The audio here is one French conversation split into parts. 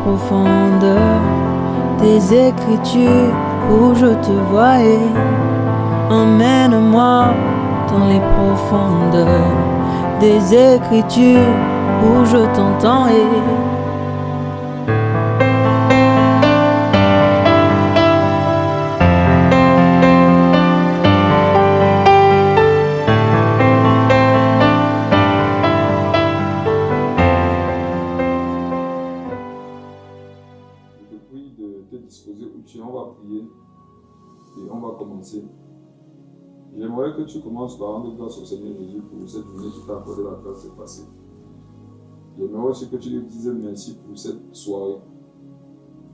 profondeurs des Écritures où je te voyais. Emmène-moi dans les profondeurs des Écritures où je t'entendais. On va prier et on va commencer. J'aimerais que tu commences par rendre grâce au Seigneur Jésus pour cette journée qui t'a accordé la grâce de passer. J'aimerais aussi que tu lui dises merci pour cette soirée.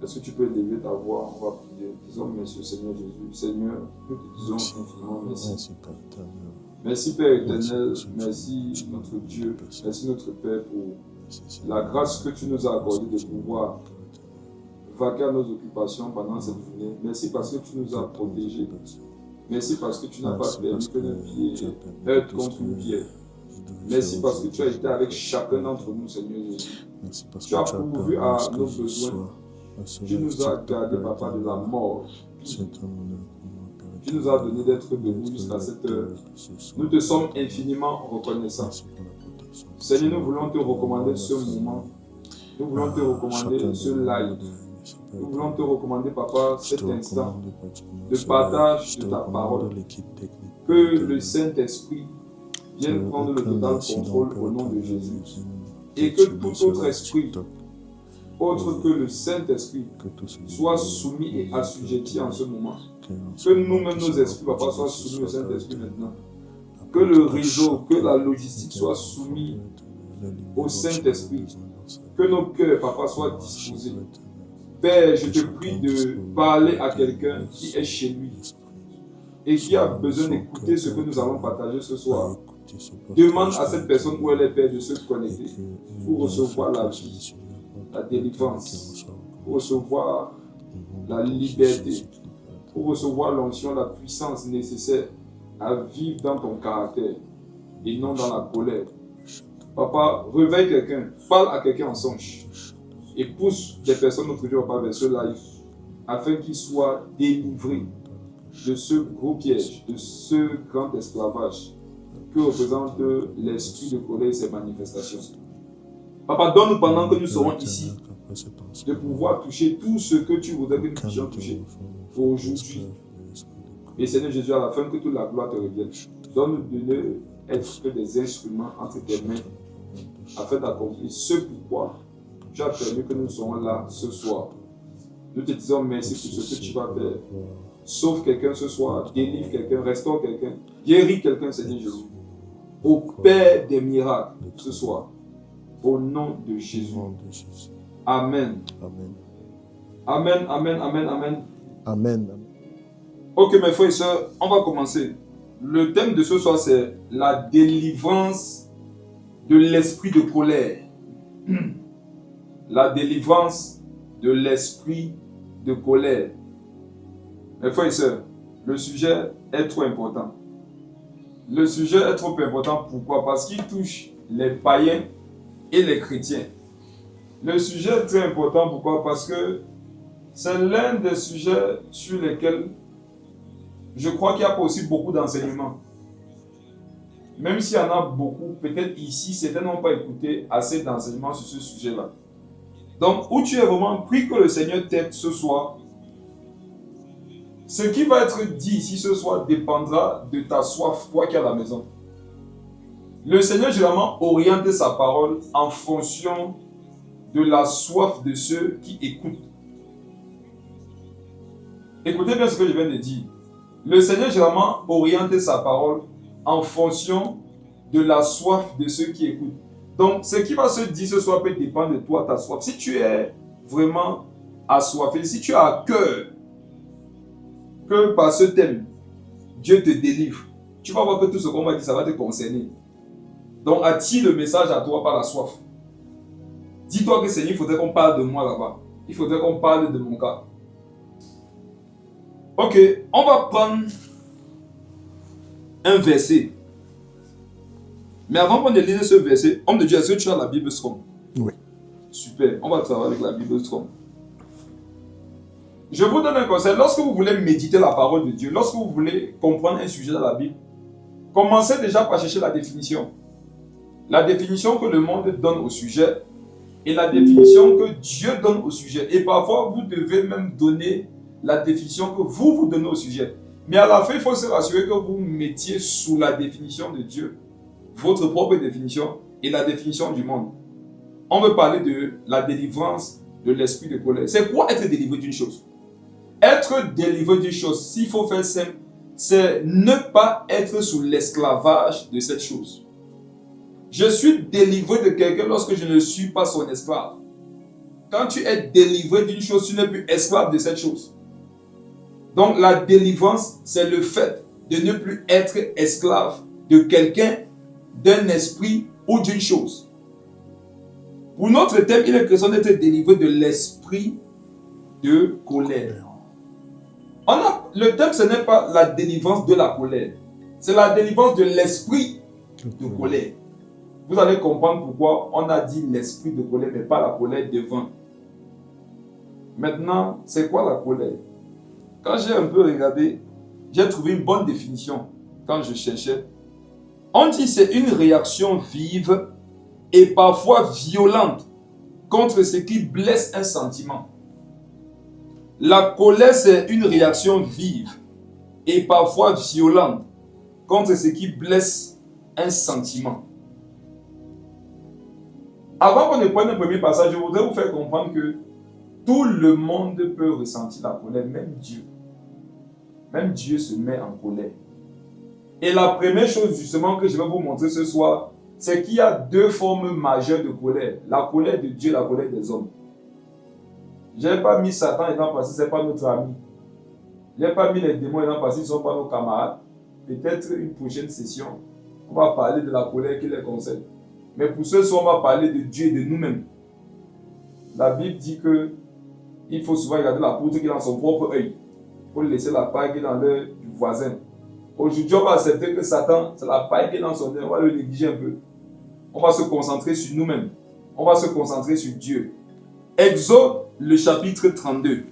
Est-ce que tu peux élever ta voix? On va prier. Disons merci au Seigneur Jésus. Seigneur, nous te disons infiniment merci. Merci Père éternel, merci notre Dieu, merci notre Père pour la grâce que tu nous as accordée de pouvoir vaquer à nos occupations pendant cette journée. Merci parce que tu nous as protégés. Merci parce que tu n'as pas permis que nos pieds heurtent contre une pierre. Merci parce que tu as été avec chacun d'entre nous, Seigneur Jésus. Tu as pourvu à nos besoins. Tu nous as gardés, Papa, de la mort. Tu nous as donné d'être debout jusqu'à cette heure. Nous te sommes infiniment reconnaissants. Seigneur, nous voulons te recommander ce moment. Nous voulons te recommander ce live. Nous voulons te recommander, Papa, cet instant de partage de ta parole. Que le Saint-Esprit vienne prendre le total contrôle au nom de Jésus. Et que tout autre esprit, autre que le Saint-Esprit, soit soumis et assujetti en ce moment. Que nous-mêmes, nos esprits, Papa, soient soumis au Saint-Esprit maintenant. Que le réseau, que la logistique soit soumis au Saint-Esprit. Que nos cœurs, Papa, soient disposés. Père, je te prie de parler à quelqu'un qui est chez lui et qui a besoin d'écouter ce que nous allons partager ce soir. Demande à cette personne où elle est, Père, de se connecter pour recevoir la vie, la délivrance, pour recevoir la liberté, pour recevoir l'onction, la puissance nécessaire à vivre dans ton caractère et non dans la colère. Papa, réveille quelqu'un, parle à quelqu'un en songe. Et pousse des personnes, notre Dieu, vers ce live, afin qu'ils soient délivrés de ce gros piège, de ce grand esclavage que représente l'esprit de colère et ses manifestations. Papa, donne-nous pendant que nous serons ici, de pouvoir toucher tout ce que tu voudrais que nous puissions toucher pour aujourd'hui. Et Seigneur Jésus, à la fin, que toute la gloire te revienne. Donne-nous de ne être que des instruments entre tes mains, afin d'accomplir ce pourquoi tu as permis que nous soyons là ce soir. Nous te disons merci pour ce que tu vas faire. Sauve quelqu'un ce soir, délivre quelqu'un, restaure quelqu'un, guéris quelqu'un, Seigneur Jésus. Au Père des miracles ce soir. Au nom de Jésus. Amen. Amen, amen, amen, amen. Amen. Ok, mes frères et sœurs, on va commencer. Le thème de ce soir, c'est la délivrance de l'esprit de colère. La délivrance de l'esprit de colère. Mes frères et sœurs, le sujet est trop important. Le sujet est trop important, pourquoi? Parce qu'il touche les païens et les chrétiens. Le sujet est très important, pourquoi? Parce que c'est l'un des sujets sur lesquels je crois qu'il n'y a pas aussi beaucoup d'enseignements. Même s'il y en a beaucoup, peut-être ici, certains n'ont pas écouté assez d'enseignements sur ce sujet-là. Donc, où tu es vraiment, prie que le Seigneur t'aide ce soir. Ce qui va être dit ici ce soir dépendra de ta soif, toi qui es à la maison. Le Seigneur généralement oriente sa parole en fonction de la soif de ceux qui écoutent. Écoutez bien ce que je viens de dire. Le Seigneur généralement oriente sa parole en fonction de la soif de ceux qui écoutent. Donc, ce qui va se dire ce soir peut dépendre de toi, ta soif. Si tu es vraiment assoiffé, si tu as à cœur que par ce thème, Dieu te délivre, tu vas voir que tout ce qu'on va dire, ça va te concerner. Donc, attire le message à toi par la soif. Dis-toi que Seigneur, il faudrait qu'on parle de moi là-bas. Il faudrait qu'on parle de mon cas. Ok, on va prendre un verset. Mais avant qu'on ne lise ce verset, homme de Dieu, est-ce que tu as la Bible Strong? Oui. Super. On va travailler avec la Bible Strong. Je vous donne un conseil. Lorsque vous voulez méditer la parole de Dieu, lorsque vous voulez comprendre un sujet dans la Bible, commencez déjà par chercher la définition. La définition que le monde donne au sujet et la définition que Dieu donne au sujet. Et parfois, vous devez même donner la définition que vous donnez au sujet. Mais à la fin, il faut se rassurer que vous mettiez sous la définition de Dieu, votre propre définition et la définition du monde. On veut parler de la délivrance de l'esprit de colère. C'est quoi être délivré d'une chose? Être délivré d'une chose, s'il faut faire simple, c'est ne pas être sous l'esclavage de cette chose. Je suis délivré de quelqu'un lorsque je ne suis pas son esclave. Quand tu es délivré d'une chose, tu n'es plus esclave de cette chose. Donc la délivrance, c'est le fait de ne plus être esclave de quelqu'un, d'un esprit ou d'une chose. Pour notre thème, il est question d'être délivré de l'esprit de colère. Le thème, ce n'est pas la délivrance de la colère. C'est la délivrance de l'esprit de colère. Vous allez comprendre pourquoi on a dit l'esprit de colère, mais pas la colère devant. Maintenant, c'est quoi la colère? Quand j'ai un peu regardé, j'ai trouvé une bonne définition quand je cherchais. On dit que c'est une réaction vive et parfois violente contre ce qui blesse un sentiment. La colère, c'est une réaction vive et parfois violente contre ce qui blesse un sentiment. Avant qu'on ne prenne le premier passage, je voudrais vous faire comprendre que tout le monde peut ressentir la colère, même Dieu. Même Dieu se met en colère. Et la première chose justement que je vais vous montrer ce soir, c'est qu'il y a deux formes majeures de colère. La colère de Dieu et la colère des hommes. Je n'ai pas mis Satan étant parce que ce n'est pas notre ami. Je n'ai pas mis les démons étant parce qu'ils ne sont pas nos camarades. Peut-être une prochaine session, on va parler de la colère qui les concerne. Mais pour ce soir, on va parler de Dieu et de nous-mêmes. La Bible dit que il faut souvent regarder la poutre qui est dans son propre œil. Il faut laisser la paille qui est dans l'œil du voisin. Aujourd'hui, on va accepter que Satan, c'est la paille qui est dans son œil. On va le négliger un peu. On va se concentrer sur nous-mêmes. On va se concentrer sur Dieu. Exode, le chapitre 32.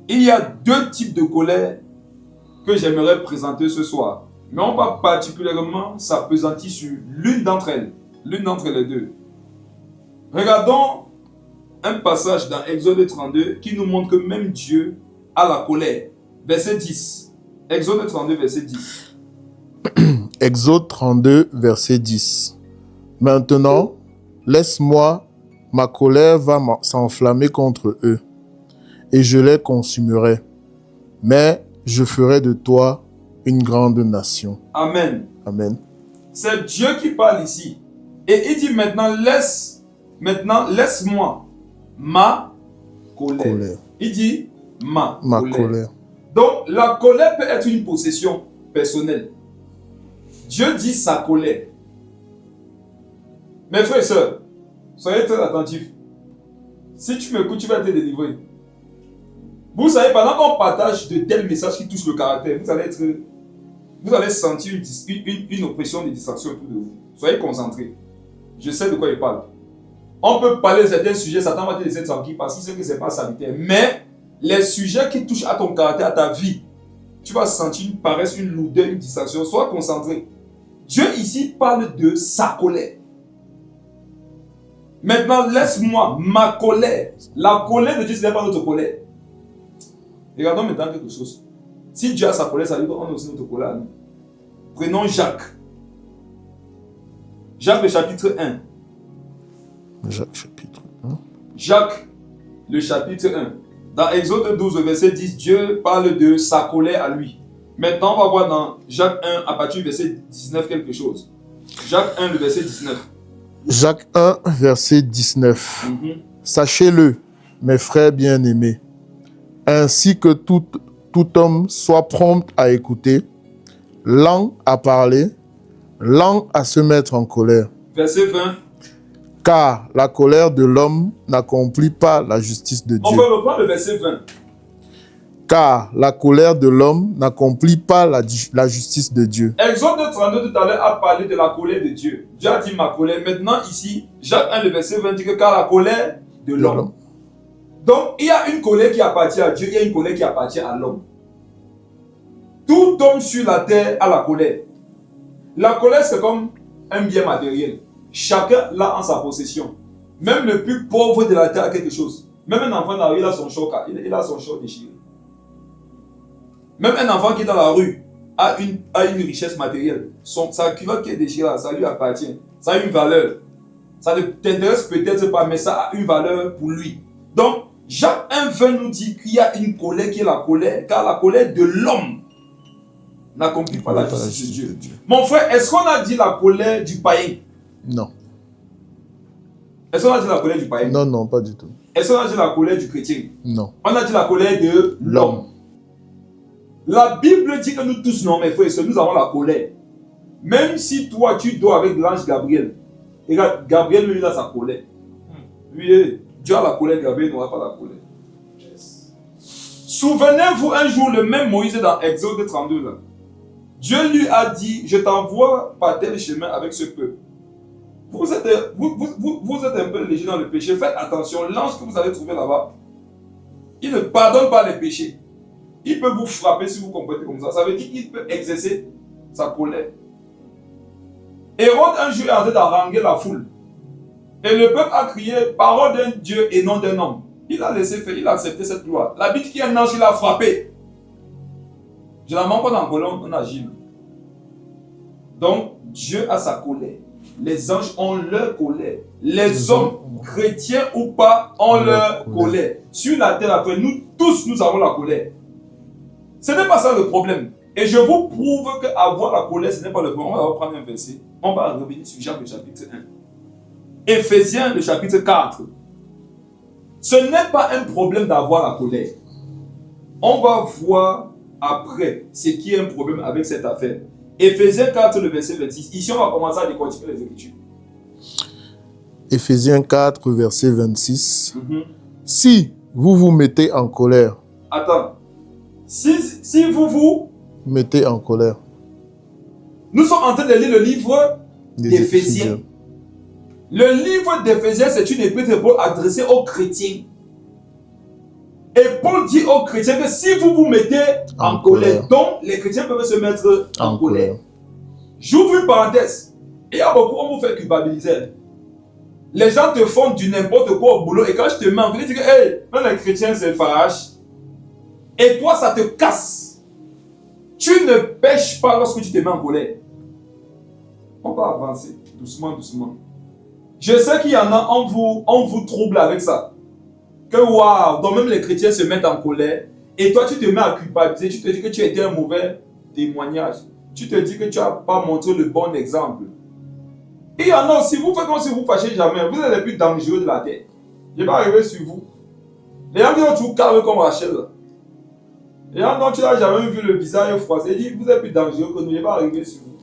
Il y a deux types de colère que j'aimerais présenter ce soir. Mais on va particulièrement s'appesantir sur l'une d'entre elles. L'une d'entre les deux. Regardons un passage dans Exode 32 qui nous montre que même Dieu a la colère. Verset 10. Exode 32, verset 10. Exode 32, verset 10. Maintenant, laisse-moi, ma colère va s'enflammer contre eux, et je les consumerai. Mais je ferai de toi une grande nation. Amen. Amen. C'est Dieu qui parle ici. Et il dit maintenant, laisse-moi ma colère. Il dit ma colère. Donc, la colère peut être une possession personnelle. Dieu dit sa colère. Mes frères et sœurs, soyez très attentifs. Si tu m'écoutes, tu vas être délivré. Vous savez, pendant qu'on partage de tels messages qui touchent le caractère, vous allez sentir une oppression de distraction autour de vous. Soyez concentrés. Je sais de quoi il parle. On peut parler de certains sujets, Satan va te laisser tranquille parce qu'il sait que ce n'est pas sanitaire. Mais les sujets qui touchent à ton caractère, à ta vie, tu vas sentir une paresse, une lourdeur, une distraction. Sois concentré. Dieu ici parle de sa colère. Maintenant, laisse-moi ma colère. La colère de Dieu, ce n'est pas notre colère. Regardons maintenant quelque chose. Si Dieu a sa colère, ça veut dire qu'on a aussi notre colère. Prenons Jacques. Jacques, le chapitre 1. Jacques, chapitre 1. Jacques, le chapitre 1. Dans Exode 12, verset 10, Dieu parle de sa colère à lui. Maintenant, on va voir dans Jacques 1, à partir du verset 19, quelque chose. Jacques 1, le verset 19. Jacques 1, verset 19. Sachez-le, mes frères bien-aimés, ainsi que tout homme soit prompt à écouter, lent à parler, lent à se mettre en colère. Verset 20. Car la colère de l'homme n'accomplit pas la justice de Dieu. On peut reprendre le verset 20. car la colère de l'homme n'accomplit pas la justice de Dieu. Exode 32 tout à l'heure a parlé de la colère de Dieu. Dieu a dit ma colère. Maintenant ici, Jacques 1, le verset 20 dit que car la colère de l'homme. Donc il y a une colère qui appartient à Dieu, il y a une colère qui appartient à l'homme. Tout homme sur la terre a la colère. La colère c'est comme un bien matériel. Chacun l'a en sa possession. Même le plus pauvre de la terre a quelque chose. Même un enfant dans la rue, il a son short, il a son short déchiré. Même un enfant qui est dans la rue a une richesse matérielle. Sa culotte qui est déchirée, ça lui appartient. Ça a une valeur. Ça ne t'intéresse peut-être pas, mais ça a une valeur pour lui. Donc, Jacques 1,20 nous dit qu'il y a une colère qui est la colère, car la colère de l'homme n'accomplit pas la justice de Dieu. Mon frère, est-ce qu'on a dit la colère du païen? Non. Est-ce qu'on a dit la colère du païen? Non, non, pas du tout. Est-ce qu'on a dit la colère du chrétien? Non. On a dit la colère de l'homme. La Bible dit que nous tous, non, mes frères et sœurs, nous avons la colère. Même si toi, tu dors avec l'ange Gabriel. Et regarde, Gabriel, lui, il a sa colère. Lui, Dieu a la colère, Gabriel n'aura pas la colère. Yes. Souvenez-vous un jour, le même Moïse dans Exode 32, là. Dieu lui a dit, je t'envoie par tel chemin avec ce peuple. Vous êtes un peu léger dans le péché. Faites attention, l'ange que vous allez trouver là-bas, il ne pardonne pas les péchés. Il peut vous frapper si vous comportez comme ça. Ça veut dire qu'il peut exercer sa colère. Hérode un jour est en train d'haranguer la foule. Et le peuple a crié parole d'un Dieu et non d'un homme. Il a laissé faire, il a accepté cette loi. La Bible qui est un ange, il a frappé. Généralement, quand on est en colère, on agit. Donc, Dieu a sa colère. Les anges ont leur colère. Les hommes, chrétiens ou pas, ont leur colère. Sur la terre, après, nous tous, nous avons la colère. Ce n'est pas ça le problème. Et je vous prouve qu'avoir la colère, ce n'est pas le problème. On va prendre un verset. On va revenir sur Jacques, le chapitre 1. Éphésiens, le chapitre 4. Ce n'est pas un problème d'avoir la colère. On va voir après ce qui est un problème avec cette affaire. Éphésiens 4, le verset 26. Ici, on va commencer à décortiquer les Écritures. Éphésiens 4, verset 26. Si vous vous mettez en colère. Attends. Si vous vous mettez en colère. Nous sommes en train de lire le livre d'Éphésiens. Le livre d'Éphésiens, c'est une épître pour adresser aux chrétiens. Et Paul dit aux chrétiens que si vous vous mettez en colère, donc les chrétiens peuvent se mettre en colère. J'ouvre une parenthèse. Il y a beaucoup, on vous fait culpabiliser. Les gens te font du n'importe quoi au boulot et quand je te mets en colère, tu dis que hey, même les chrétiens se fâchent. Et toi, ça te casse. Tu ne pêches pas lorsque tu te mets en colère. On va avancer doucement, doucement. Je sais qu'il y en a, on vous trouble avec ça. Que waouh, donc même les chrétiens se mettent en colère. Et toi, tu te mets à culpabiliser. Tu te dis que tu as été un mauvais témoignage. Tu te dis que tu n'as pas montré le bon exemple. Et il y en a aussi, vous faites comme si vous ne fâchez jamais. Vous êtes les plus dangereux de la terre. Je vais arriver sur vous. Les gens qui ont tout calme comme Rachel. Les gens dont tu n'as jamais vu le visage froissé, ils disent vous êtes plus dangereux que nous. Je vais arriver sur vous.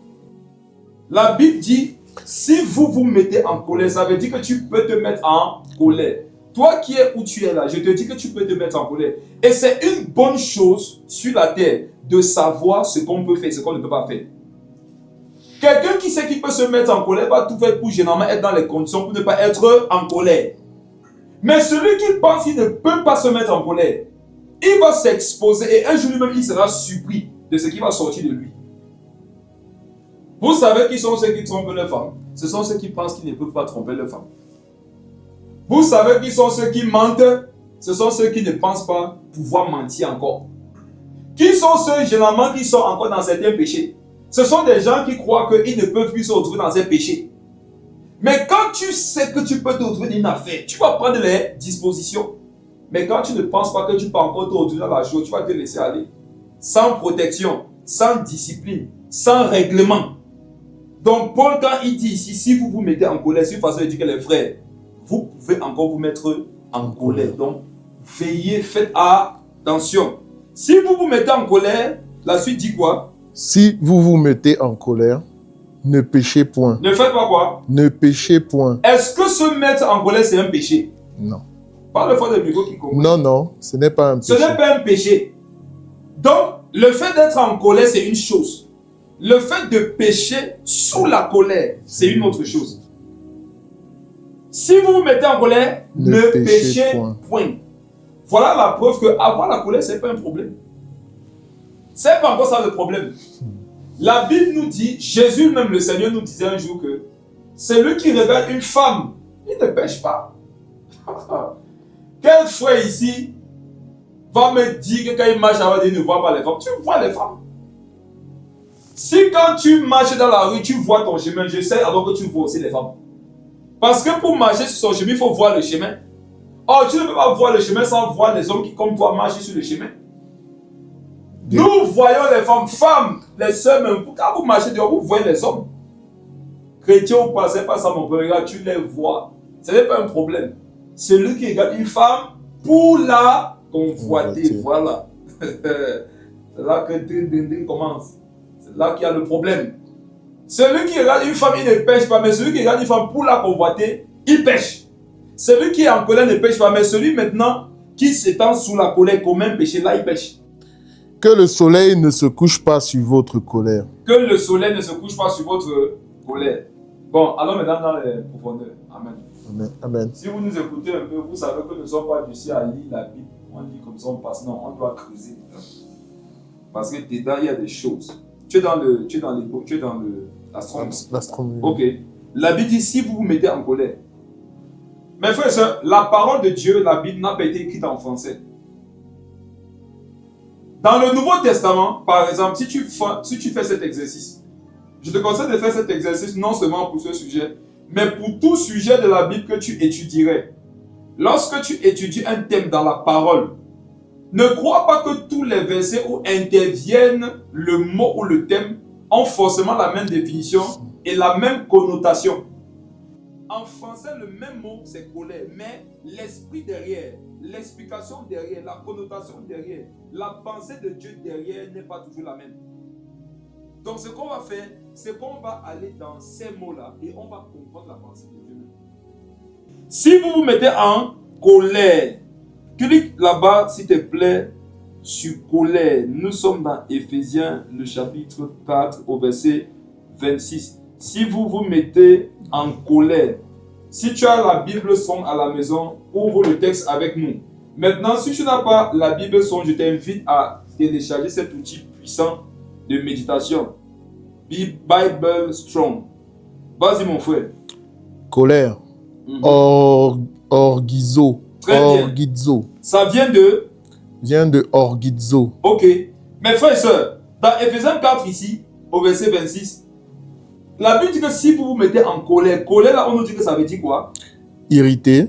La Bible dit, si vous vous mettez en colère, ça veut dire que tu peux te mettre en colère. Toi qui es où tu es là, je te dis que tu peux te mettre en colère. Et c'est une bonne chose sur la terre de savoir ce qu'on peut faire, ce qu'on ne peut pas faire. Quelqu'un qui sait qu'il peut se mettre en colère va tout faire pour généralement être dans les conditions pour ne pas être en colère. Mais celui qui pense qu'il ne peut pas se mettre en colère, il va s'exposer et un jour lui-même il sera surpris de ce qui va sortir de lui. Vous savez qui sont ceux qui trompent leurs femmes? Ce sont ceux qui pensent qu'ils ne peuvent pas tromper leurs femmes. Vous savez qui sont ceux qui mentent? Ce sont ceux qui ne pensent pas pouvoir mentir encore. Qui sont ceux généralement qui sont encore dans certains péchés? Ce sont des gens qui croient qu'ils ne peuvent plus se retrouver dans ces péchés. Mais quand tu sais que tu peux te retrouver dans une affaire, tu vas prendre les dispositions. Mais quand tu ne penses pas que tu peux encore te retrouver dans la chose, tu vas te laisser aller. Sans protection, sans discipline, sans règlement. Donc Paul, quand il dit ici, si vous vous mettez en colère, c'est une façon de dire que les frères, vous pouvez encore vous mettre en colère. Donc, veillez, faites attention. Si vous vous mettez en colère, la suite dit quoi? Si vous vous mettez en colère, ne péchez point. Ne faites pas quoi? Ne péchez point. Est-ce que se mettre en colère, c'est un péché? Non. Parle fort de micro qui comprend. Non, non, ce n'est pas un péché. Ce n'est pas un péché. Donc, le fait d'être en colère, c'est une chose. Le fait de pécher sous la colère, c'est une autre chose. Si vous vous mettez en colère, ne péchez point. Voilà la preuve que avoir la colère, ce n'est pas un problème. Ce n'est pas encore ça le problème. La Bible nous dit, Jésus même, le Seigneur nous disait un jour que celui qui regarde une femme, il ne pêche pas. Quel frère ici va me dire que quand il marche avant, il ne voit pas les femmes? Tu vois les femmes. Si quand tu marches dans la rue, tu vois ton chemin, je sais alors que tu vois aussi les femmes. Parce que pour marcher sur son chemin, il faut voir le chemin. Or, tu ne peux pas voir le chemin sans voir les hommes qui, comme toi, marchent sur le chemin. Nous voyons les femmes, les sœurs même. Quand vous marchez dehors, vous voyez les hommes. Chrétiens ou pas, c'est pas ça mon frère. Regarde, tu les vois. Ce n'est pas un problème. Celui qui regarde une femme pour la convoiter. Voilà. C'est là que ding commence. C'est là qu'il y a le problème. Celui qui regarde une femme, il ne pêche pas. Mais celui qui regarde une femme pour la convoiter, il pêche. Celui qui est en colère ne pêche pas. Mais celui maintenant qui s'étend sous la colère comme un péché, là il pêche. Que le soleil ne se couche pas sur votre colère. Que le soleil ne se couche pas sur votre colère. Bon, allons maintenant dans les profondeurs. Amen. Amen. Amen. Si vous nous écoutez un peu, vous savez que nous ne sommes pas d'ici à lire la Bible. On lit comme ça, on passe. Non, on doit creuser. Parce que dedans, il y a des choses. Tu es dans l'astronomie. Ok. La Bible dit, si vous vous mettez en colère. Mes frères et sœurs, la parole de Dieu, la Bible, n'a pas été écrite en français. Dans le Nouveau Testament, par exemple, si tu fais cet exercice, je te conseille de faire cet exercice non seulement pour ce sujet, mais pour tout sujet de la Bible que tu étudierais. Lorsque tu étudies un thème dans la parole, ne crois pas que tous les versets où interviennent le mot ou le thème ont forcément la même définition et la même connotation. En français, le même mot, c'est colère, mais l'esprit derrière, l'explication derrière, la connotation derrière, la pensée de Dieu derrière n'est pas toujours la même. Donc, ce qu'on va faire, c'est qu'on va aller dans ces mots-là et on va comprendre la pensée de Dieu. Si vous vous mettez en colère, clique là-bas, s'il te plaît, sur colère. Nous sommes dans Éphésiens, le chapitre 4, au verset 26. Si vous vous mettez en colère, si tu as la Bible son à la maison, ouvre le texte avec nous. Maintenant, si tu n'as pas la Bible son, je t'invite à télécharger cet outil puissant de méditation. Bible Strong. Vas-y mon frère. Colère. Orgizo. Orgizo. Ça vient de? Vient de orgizo. Ok. Mes frères et sœurs, dans Éphésiens 4 ici, au verset 26, la Bible dit que si vous vous mettez en colère, colère là on nous dit que ça veut dire quoi? Irrité.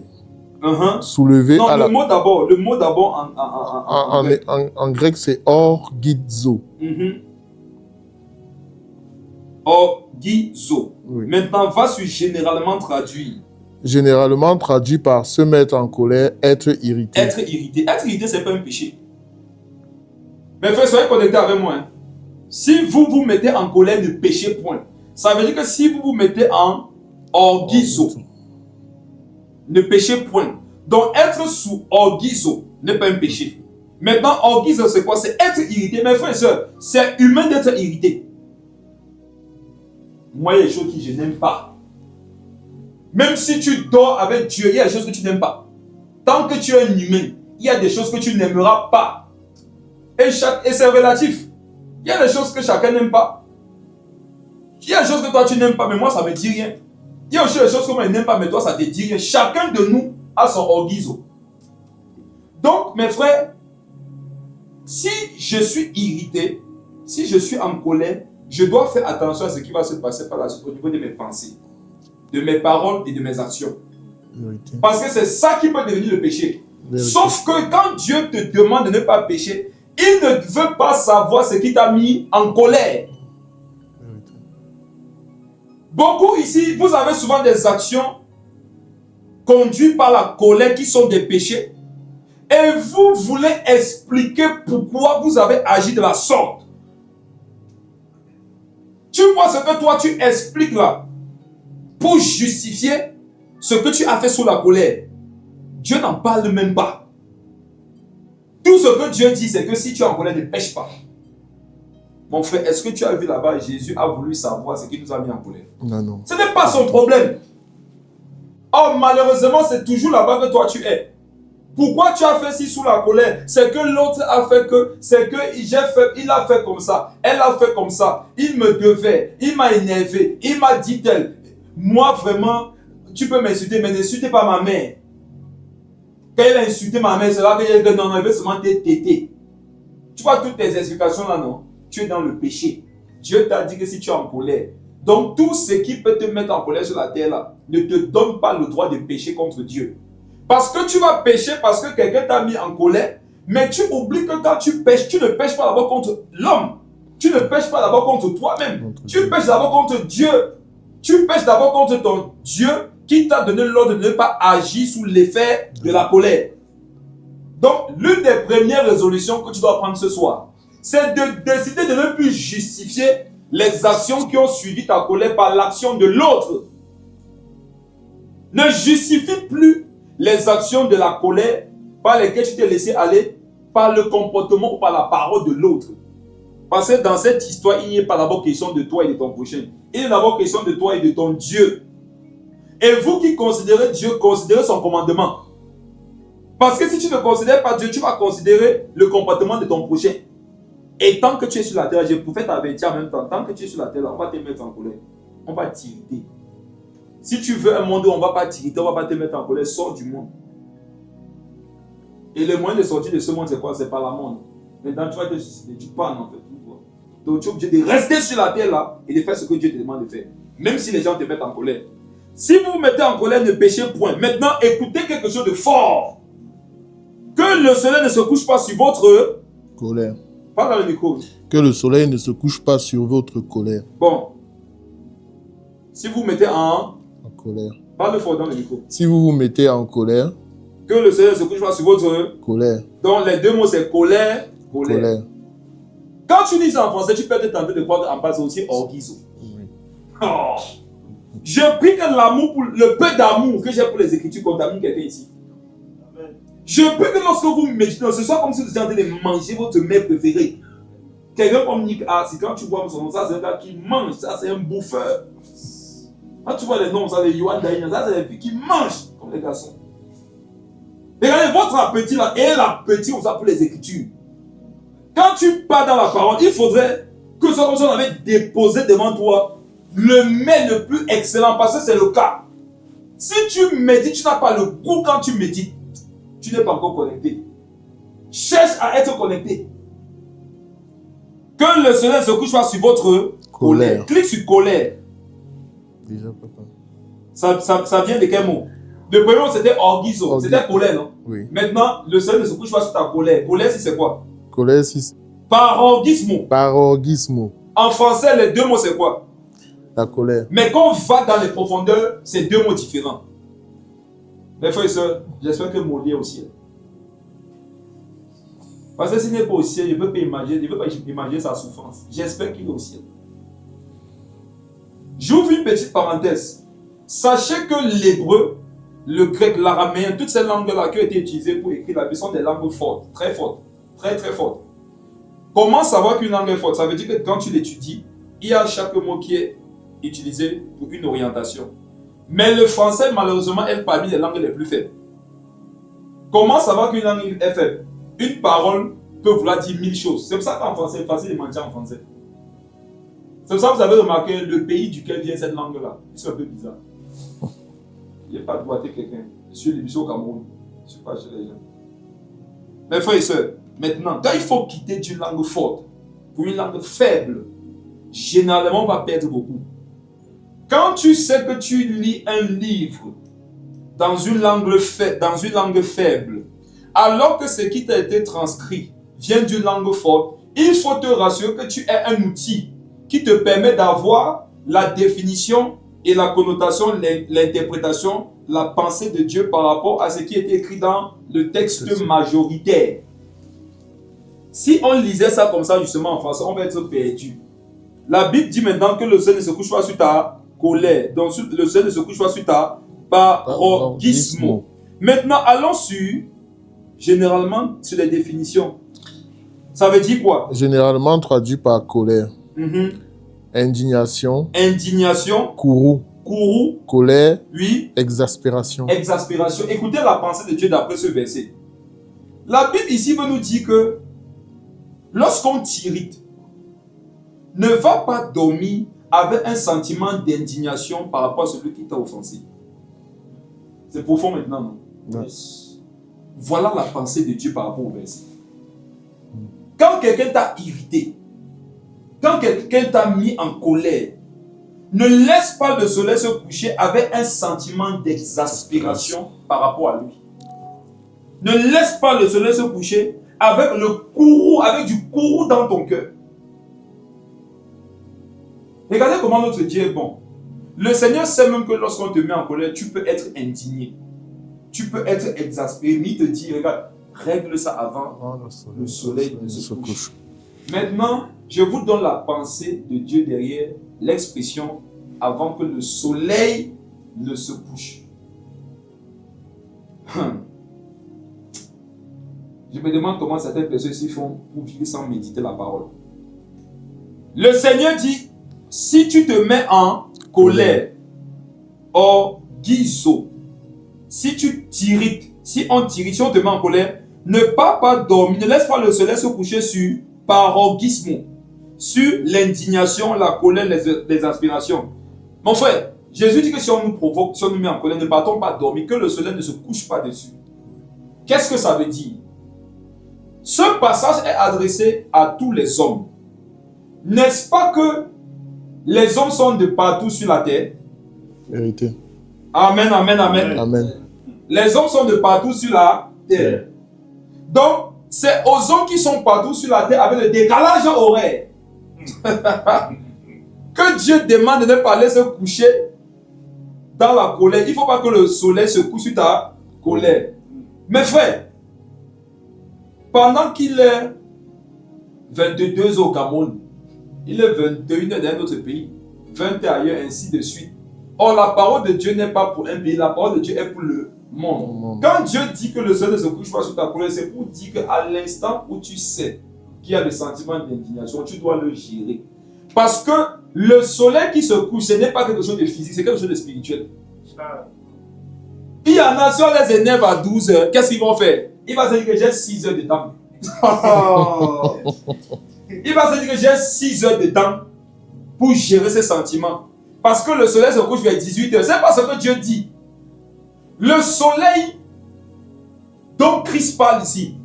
Soulevé. Non, le mot d'abord en grec c'est orgizo. Orgizo. Oui. Maintenant, va sur généralement traduit. Généralement traduit par se mettre en colère, être irrité. Être irrité. Être irrité, c'est pas un péché. Mais frère, soyez connectés avec moi. Hein. Si vous vous mettez en colère, ne péchez point. Ça veut dire que si vous vous mettez en orgizo, ne péchez point. Donc, être sous orgizo n'est pas un péché. Maintenant, orgizo, c'est quoi? C'est être irrité. Mes frères et sœurs, c'est humain d'être irrité. Moi, il y a des choses que je n'aime pas. Même si tu dors avec Dieu, il y a des choses que tu n'aimes pas. Tant que tu es un humain, il y a des choses que tu n'aimeras pas. Et c'est relatif. Il y a des choses que chacun n'aime pas. Il y a des choses que toi tu n'aimes pas, mais moi ça ne me dit rien. Il y a aussi des choses que moi je n'aime pas, mais toi ça te dit rien. Chacun de nous a son orgizo. Donc, mes frères, si je suis irrité, si je suis en colère, je dois faire attention à ce qui va se passer par la suite au niveau de mes pensées, de mes paroles et de mes actions. Vérité. Parce que c'est ça qui peut devenir le péché. Vérité. Sauf que quand Dieu te demande de ne pas pécher, il ne veut pas savoir ce qui t'a mis en colère. Vérité. Beaucoup ici, vous avez souvent des actions conduites par la colère qui sont des péchés. Et vous voulez expliquer pourquoi vous avez agi de la sorte. Tu vois ce que toi tu expliques là pour justifier ce que tu as fait sous la colère. Dieu n'en parle même pas. Tout Tout ce que Dieu dit, c'est que si tu es en colère, ne pêche pas. Mon frère, est-ce que tu as vu là-bas, Jésus a voulu savoir ce qui nous a mis en colère? Non, non. Ce n'est pas son problème. Oh, malheureusement, c'est toujours là-bas que toi tu es. Pourquoi tu as fait ci sous la colère? C'est que l'autre a fait que, c'est que il a fait comme ça, elle a fait comme ça, il me devait, il m'a énervé, il m'a dit tel. Moi, vraiment, tu peux m'insulter, mais n'insultez pas ma mère. Quand il a insulté ma mère, c'est là que j'ai dit non, il veut seulement te téter. Tu vois toutes tes explications là, non? Tu es dans le péché. Dieu t'a dit que si tu es en colère, donc tout ce qui peut te mettre en colère sur la terre là, ne te donne pas le droit de pécher contre Dieu. Parce que tu vas pécher parce que quelqu'un t'a mis en colère, mais tu oublies que quand tu pêches, tu ne pêches pas d'abord contre l'homme. Tu ne pêches pas d'abord contre toi-même. Tu pêches d'abord contre Dieu. Tu pêches d'abord contre ton Dieu qui t'a donné l'ordre de ne pas agir sous l'effet de la colère. Donc, l'une des premières résolutions que tu dois prendre ce soir, c'est de décider de ne plus justifier les actions qui ont suivi ta colère par l'action de l'autre. Ne justifie plus les actions de la colère par lesquelles tu t'es laissé aller par le comportement ou par la parole de l'autre. Parce que dans cette histoire, il n'y a pas d'abord question de toi et de ton prochain. Il est d'abord question de toi et de ton Dieu. Et vous qui considérez Dieu, considérez son commandement. Parce que si tu ne considères pas Dieu, tu vas considérer le comportement de ton prochain. Et tant que tu es sur la terre, je pouvais t'avertir en même temps, tant que tu es sur la terre, on va te mettre en colère. On va t'irriter. Si tu veux un monde où on ne va pas t'irriter, on ne va pas te mettre en colère, sors du monde. Et le moyen de sortir de ce monde, c'est quoi? C'est par la monde. Maintenant, tu vas te suicider, tu parles en fait. Donc tu es obligé de rester sur la terre là et de faire ce que Dieu te demande de faire. Même si les gens te mettent en colère. Si vous vous mettez en colère, ne péchez point. Maintenant, écoutez quelque chose de fort. Que le soleil ne se couche pas sur votre colère. Parle dans le micro. Que le soleil ne se couche pas sur votre colère. Bon. Si vous mettez en colère. Parle fort dans le micro. Si vous vous mettez en colère. Que le soleil ne se couche pas sur votre colère. Donc les deux mots c'est colère, colère. Quand tu dis ça en français, tu peux être tenté de croire qu'en bas c'est aussi orguiso. Oui. Oh. Je prie que l'amour, le peu d'amour que j'ai pour les Écritures contamine quelqu'un ici. Amen. Je prie que lorsque vous méditez, ce soit comme si vous étiez en train de manger votre mets préféré. Quelqu'un comme Nick Arsi, quand tu vois son nom, ça c'est un gars qui mange, ça c'est un bouffeur. Quand tu vois les noms, ça c'est Yohan Daïna, ça c'est des filles qui mangent comme les garçons. Regardez votre appétit là, et l'appétit on ça pour les Écritures. Quand tu pars dans la parole, il faudrait que ce soit comme si on avait déposé devant toi le mets le plus excellent, parce que c'est le cas. Si tu médites, tu n'as pas le goût quand tu médites, tu n'es pas encore connecté. Cherche à être connecté. Que le soleil se couche pas sur votre colère. Clique sur colère. Déjà, papa. Ça vient de quel mot? Le premier mot c'était orguiso. C'était colère, non? Oui. Maintenant, le soleil ne se couche pas sur ta colère. Colère, c'est quoi? Colère, c'est... Parorgismo. Parorgismo. En français, les deux mots, c'est quoi? La colère. Mais quand on va dans les profondeurs, c'est deux mots différents. Mes frères et sœurs, j'espère que mon lien est au ciel. Parce que s'il n'est pas au ciel, je ne peux pas imaginer sa souffrance. J'espère qu'il est au ciel. J'ouvre une petite parenthèse. Sachez que l'hébreu, le grec, l'araméen, toutes ces langues-là qui ont été utilisées pour écrire la Bible sont des langues fortes, très fortes, très très fortes. Comment savoir qu'une langue est forte? Ça veut dire que quand tu l'étudies, il y a chaque mot qui est utilisé pour une orientation. Mais le français, malheureusement, est parmi les langues les plus faibles. Comment savoir qu'une langue est faible? Une parole peut vouloir dire 1000 choses. C'est pour ça qu'en français, c'est facile de mentir en français. C'est pour ça que vous avez remarqué le pays duquel vient cette langue-là. C'est un peu bizarre. Il n'y a pas de boiter quelqu'un. Je suis au Cameroun. Je ne suis pas chez les gens. Mes frères et sœurs, maintenant, quand il faut quitter d'une langue forte pour une langue faible, généralement, on va perdre beaucoup. Quand tu sais que tu lis un livre dans une langue faible, alors que ce qui t'a été transcrit vient d'une langue forte, il faut te rassurer que tu es un outil qui te permet d'avoir la définition et la connotation, l'interprétation, la pensée de Dieu par rapport à ce qui est écrit dans le texte majoritaire. Si on lisait ça comme ça justement en français, on va être perdu. La Bible dit maintenant que le soleil ne se couche pas sur ta colère. Donc le soleil ne se couche pas sur ta parorgismo. Maintenant allons sur généralement, sur les définitions, ça veut dire quoi? Généralement traduit par colère, Mhm. indignation, Indignation, courroux, courroux, colère, oui, exaspération. exaspération. Écoutez la pensée de Dieu d'après ce verset. La Bible ici veut nous dire que lorsqu'on t'irrite, ne va pas dormir avec un sentiment d'indignation par rapport à celui qui t'a offensé. C'est profond maintenant, non? Ouais. Voilà la pensée de Dieu par rapport au verset. Quand quelqu'un t'a irrité, quand quelqu'un t'a mis en colère, ne laisse pas le soleil se coucher avec un sentiment d'exaspération par rapport à lui. Ne laisse pas le soleil se coucher avec du courroux dans ton cœur. Regardez comment notre Dieu est bon. Le Seigneur sait même que lorsqu'on te met en colère, tu peux être indigné. Tu peux être exaspéré. Mais il te dit, regarde, règle ça avant le soleil ne se couche. Maintenant, je vous donne la pensée de Dieu derrière l'expression avant que le soleil ne se couche. Je me demande comment certaines personnes s'y font pour vivre sans méditer la parole. Le Seigneur dit, si tu te mets en colère, orgizo, si tu t'irrites, si on te met en colère, ne pas dormir, ne laisse pas le soleil se coucher sur parogisme, sur l'indignation, la colère, les aspirations. Mon frère, Jésus dit que si on nous provoque, si on nous met en colère, ne partons pas dormir, que le soleil ne se couche pas dessus. Qu'est-ce que ça veut dire? Ce passage est adressé à tous les hommes. N'est-ce pas que les hommes sont de partout sur la terre? Vérité. Amen, amen, amen. Amen. Les hommes sont de partout sur la terre. Donc, c'est aux hommes qui sont partout sur la terre avec le décalage horaire que Dieu demande de ne pas aller se coucher dans la colère. Il ne faut pas que le soleil se couche sur ta colère. Mes frères, pendant qu'il est 22 au Cameroun, il est 21 dans un autre pays, 20 ailleurs, ainsi de suite. Or, la parole de Dieu n'est pas pour un pays, la parole de Dieu est pour le monde. Quand Dieu dit que le soleil ne se couche pas sur ta colère, c'est pour dire qu'à l'instant où tu sais qu'il y a des sentiments d'indignation, tu dois le gérer. Parce que le soleil qui se couche, ce n'est pas quelque chose de physique, c'est quelque chose de spirituel. Il y en a, si on les énerve à 12 heures, qu'est-ce qu'ils vont faire? Il va se dire que j'ai 6 heures de temps. Il va se dire que j'ai 6 heures de temps pour gérer ses sentiments. Parce que le soleil se couche vers 18 heures. C'est pas ce que Dieu dit. Le soleil dont Christ parle ici,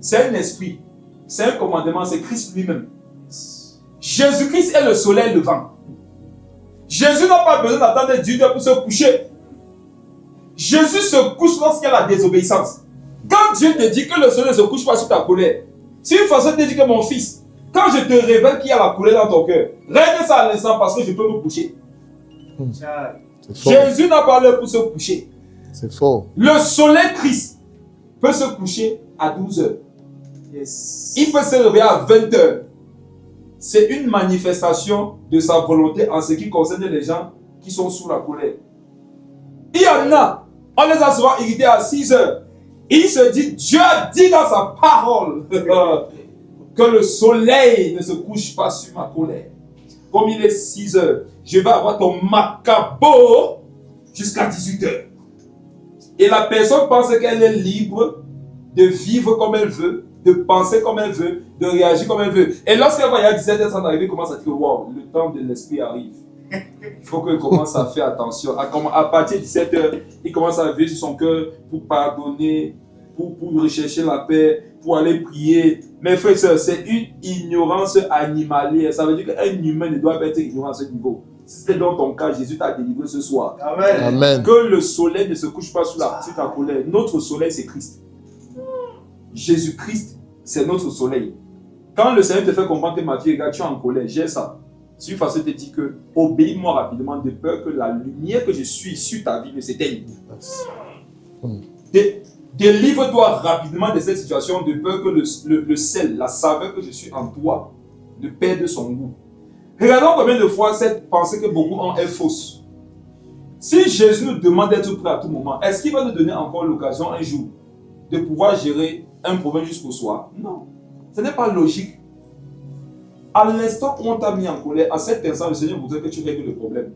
c'est un esprit. C'est un commandement, c'est Christ lui-même. Jésus-Christ est le soleil levant. Jésus n'a pas besoin d'attendre 18 heures pour se coucher. Jésus se couche lorsqu'il y a la désobéissance. Quand Dieu te dit que le soleil ne se couche pas sur ta colère, si une façon te dit que mon fils, quand je te révèle qu'il y a la colère dans ton cœur, règle ça à l'instant parce que je peux me coucher. Jésus n'a pas l'heure pour se coucher. C'est fort. Le soleil Christ peut se coucher à 12 heures. Yes. Il peut se réveiller à 20 heures. C'est une manifestation de sa volonté en ce qui concerne les gens qui sont sous la colère. Il y en a, on les a souvent irrités à 6 heures. Il se dit, Dieu a dit dans sa parole que le soleil ne se couche pas sur ma colère. Comme il est 6 heures, je vais avoir ton macabo jusqu'à 18 heures. Et la personne pense qu'elle est libre de vivre comme elle veut, de penser comme elle veut, de réagir comme elle veut. Et lorsqu'elle voit il y a 17 heures arriver, elle commence à dire, wow, le temps de l'esprit arrive. Il faut qu'elle commence à faire attention. À partir de 17 heures, il commence à vivre sur son cœur pour pardonner, pour rechercher la paix, pour aller prier. Mais frères et sœurs, c'est une ignorance animalière. Ça veut dire qu'un humain ne doit pas être ignorant à ce niveau. Si c'est dans ton cas, Jésus t'a délivré ce soir. Amen. Amen. Que le soleil ne se couche pas sur ta colère. Notre soleil, c'est Christ. Jésus-Christ, c'est notre soleil. Quand le Seigneur te fait comprendre que ma fille, regarde, tu es en colère, j'ai ça. C'est une façon de te dire que obéis-moi rapidement de peur que la lumière que je suis sur ta vie ne s'éteigne. Délivre-toi rapidement de cette situation de peur que le sel, la saveur que je suis en toi ne perde son goût. Regardons combien de fois cette pensée que beaucoup ont est fausse. Si Jésus nous demande d'être prêt à tout moment, est-ce qu'il va nous donner encore l'occasion un jour de pouvoir gérer un problème juste pour soi. Non. Ce n'est pas logique. À l'instant où on t'a mis en colère, à cet instant, le Seigneur voudrait que tu règles le problème.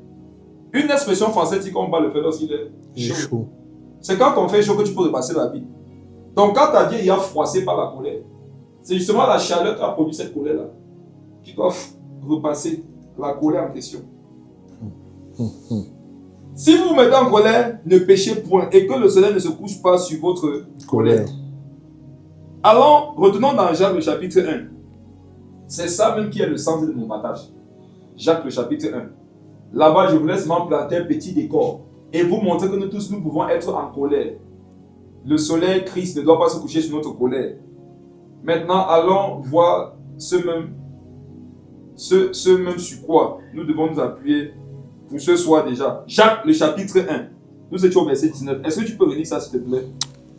Une expression française dit qu'on va le faire lorsqu'il est chaud. C'est quand on fait chaud que tu peux repasser la vie. Donc quand ta vie est froissée par la colère, c'est justement la chaleur qui a produit cette colère-là qui doit repasser la colère en question. Si vous vous mettez en colère, ne péchez point et que le soleil ne se couche pas sur votre colère. Alors, retournons dans Jacques le chapitre 1. C'est ça même qui est le centre de mon partage. Jacques le chapitre 1. Là-bas, je vous laisse planter un petit décor et vous montrer que nous tous, nous pouvons être en colère. Le soleil, Christ, ne doit pas se coucher sur notre colère. Maintenant, allons voir ce même sur quoi nous devons nous appuyer pour ce soir déjà. Jacques, le chapitre 1. Nous étions au verset 19. Est-ce que tu peux relire ça, s'il te plaît?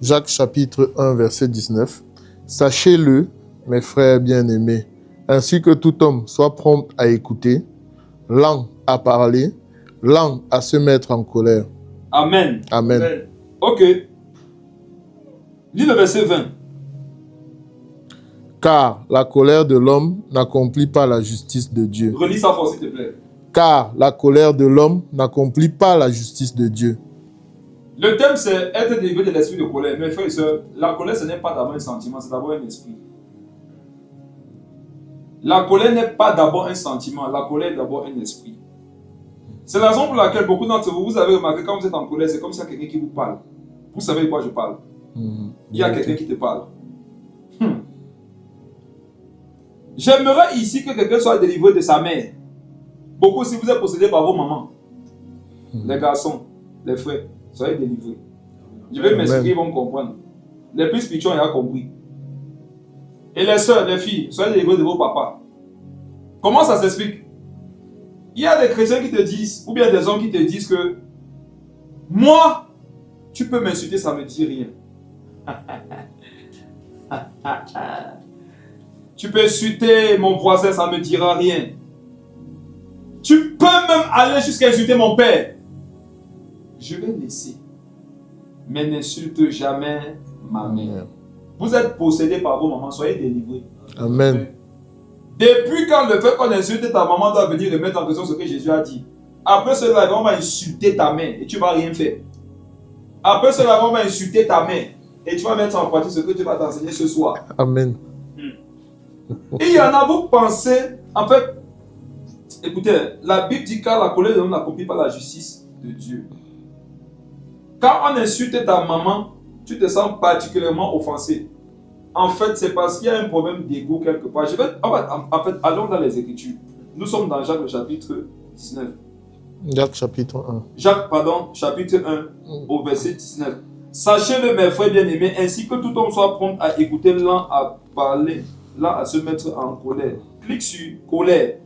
Jacques, chapitre 1, verset 19. Sachez-le, mes frères bien-aimés, ainsi que tout homme soit prompt à écouter, lent à parler, lent à se mettre en colère. Amen. Amen. Amen. Ok. Lis le verset 20. Car la colère de l'homme n'accomplit pas la justice de Dieu. Relis ça fort, s'il te plaît. Car la colère de l'homme n'accomplit pas la justice de Dieu. Le thème, c'est être délivré de l'esprit de colère. Mes frères et sœurs, la colère, ce n'est pas d'abord un sentiment, c'est d'abord un esprit. La colère n'est pas d'abord un sentiment, la colère est d'abord un esprit. C'est la raison pour laquelle beaucoup d'entre vous, vous avez remarqué, quand vous êtes en colère, c'est comme s'il y a quelqu'un qui vous parle. Vous savez de quoi je parle. Il y a quelqu'un qui te parle. J'aimerais ici que quelqu'un soit délivré de sa mère. Beaucoup, si vous êtes possédé par vos mamans, les garçons, les frères, soyez délivrés. Je vais m'expliquer, ils vont me comprendre. Les plus pichons, ils ont compris. Et les soeurs, les filles, soyez délivrés de vos papas. Comment ça s'explique? Il y a des chrétiens qui te disent, ou bien des hommes qui te disent que moi, tu peux m'insulter, ça ne me dit rien. Tu peux insulter mon voisin, ça ne me dira rien. Tu peux même aller jusqu'à insulter mon père. Je vais laisser. Mais n'insulte jamais ma mère. Vous êtes possédés par vos mamans, soyez délivrés. Amen. Depuis quand le fait qu'on insulte ta maman doit venir remettre en question ce que Jésus a dit? Après cela, on va insulter ta mère et tu ne vas rien faire. Après cela, on va insulter ta mère et tu vas mettre en pratique ce que tu vas t'enseigner ce soir. Amen. Et il y en a, vous pensez, en fait, écoutez, la Bible dit car la colère de l'homme n'accomplit pas la justice de Dieu. Quand on insulte ta maman, tu te sens particulièrement offensé. En fait, c'est parce qu'il y a un problème d'ego quelque part. En fait, allons dans les Écritures. Nous sommes dans Jacques, le chapitre 19. Jacques, chapitre 1. Jacques, pardon, chapitre 1, au verset 19. Sachez-le, mes frères bien-aimés, ainsi que tout homme soit prompt à écouter, lent à parler, lent à se mettre en colère. Clique sur colère.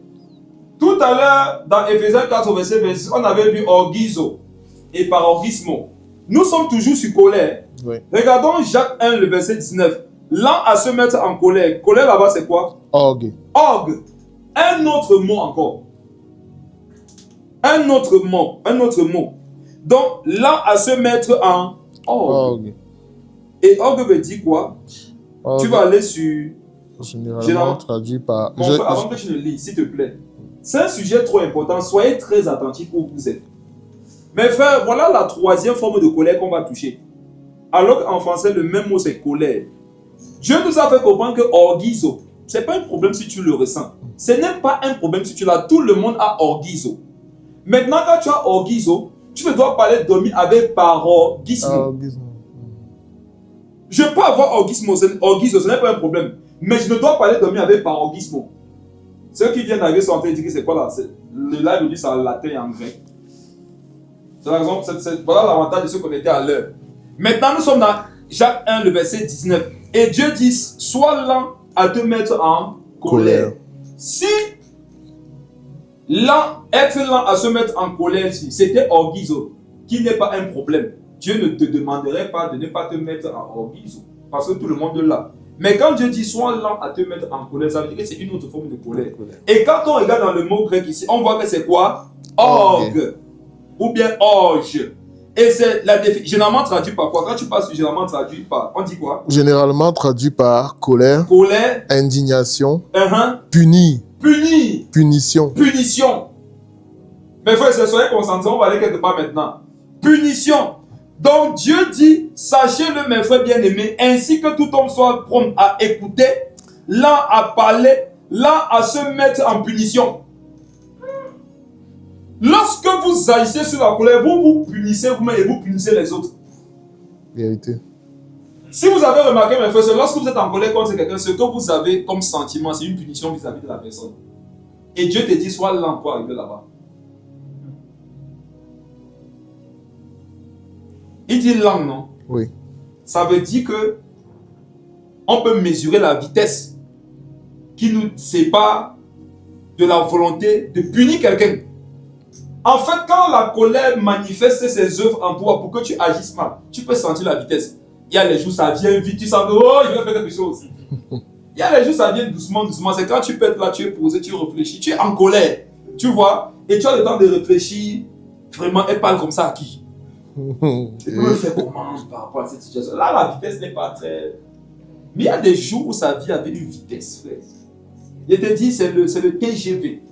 Tout à l'heure, dans Éphésiens 4, verset 26, on avait vu orgizo et parogismo. Nous sommes toujours sur colère. Oui. Regardons Jacques 1, le verset 19. Lent à se mettre en colère. Colère là-bas, c'est quoi? Orgue. Orgue. Un autre mot encore. Un autre mot. Donc, lent à se mettre en orgue. Et orgue veut dire quoi? Orgue. Tu vas aller sur... Généralement traduit par... Mon frère, avant que tu ne lis, s'il te plaît. C'est un sujet trop important. Soyez très attentifs où vous êtes. Mes frères, voilà la troisième forme de colère qu'on va toucher. Alors qu'en français, le même mot, c'est colère. Dieu nous a fait comprendre que orgizo, ce n'est pas un problème si tu le ressens. Ce n'est pas un problème si tu l'as. Tout le monde a orgizo. Maintenant, quand tu as orgizo, tu ne dois pas aller dormir avec parogismo. Je peux avoir orgizo, ce n'est pas un problème. Mais je ne dois pas aller dormir avec parogismo. Ceux qui viennent d'arriver sont en train de dire que c'est quoi là? Le live dit c'est en latin et en grec. C'est la raison, voilà l'avantage de se connecter à l'heure. Maintenant, nous sommes dans Jacques 1, le verset 19. Et Dieu dit, sois lent à te mettre en colère. Si être lent à se mettre en colère, c'était orgizo, qui n'est pas un problème, Dieu ne te demanderait pas de ne pas te mettre en orgizo, parce que tout le monde l'a. Mais quand Dieu dit, sois lent à te mettre en colère, ça veut dire que c'est une autre forme de colère. Et quand on regarde dans le mot grec ici, on voit que c'est quoi? Orgue. Ou bien orge. Et c'est généralement traduit par quoi? Quand tu passes généralement traduit par, on dit quoi? Généralement traduit par colère, Colère, indignation, uh-huh, punir, punir, punition. punition. Mais frère, soyez concentrés, on va aller quelque part maintenant. Punition. Donc Dieu dit, sachez-le mes frères bien-aimés, ainsi que tout homme soit prompt à écouter, lent à parler, lent à se mettre en punition. Lorsque vous agissez sur la colère, vous vous punissez vous-même et vous punissez les autres. Vérité. Si vous avez remarqué mes frères, c'est lorsque vous êtes en colère contre quelqu'un, ce que vous avez comme sentiment, c'est une punition vis-à-vis de la personne. Et Dieu te dit, sois lent pour arriver là-bas. Il dit lent, non? Oui. Ça veut dire que on peut mesurer la vitesse qui nous sépare de la volonté de punir quelqu'un. En fait, quand la colère manifeste ses œuvres en toi pour que tu agisses mal, tu peux sentir la vitesse. Il y a les jours, ça vient vite, tu sens que oh, je vais faire quelque chose. Il y a les jours, ça vient doucement, doucement. C'est quand tu peux être là, tu es posé, tu réfléchis, tu es en colère. Tu vois? Et tu as le temps de réfléchir. Vraiment, elle parle comme ça à qui? Tu peux faire comment par rapport à cette situation? Là, la vitesse n'est pas très... Mais il y a des jours où sa vie avait une vitesse, frère. Je te dis, c'est le TGV.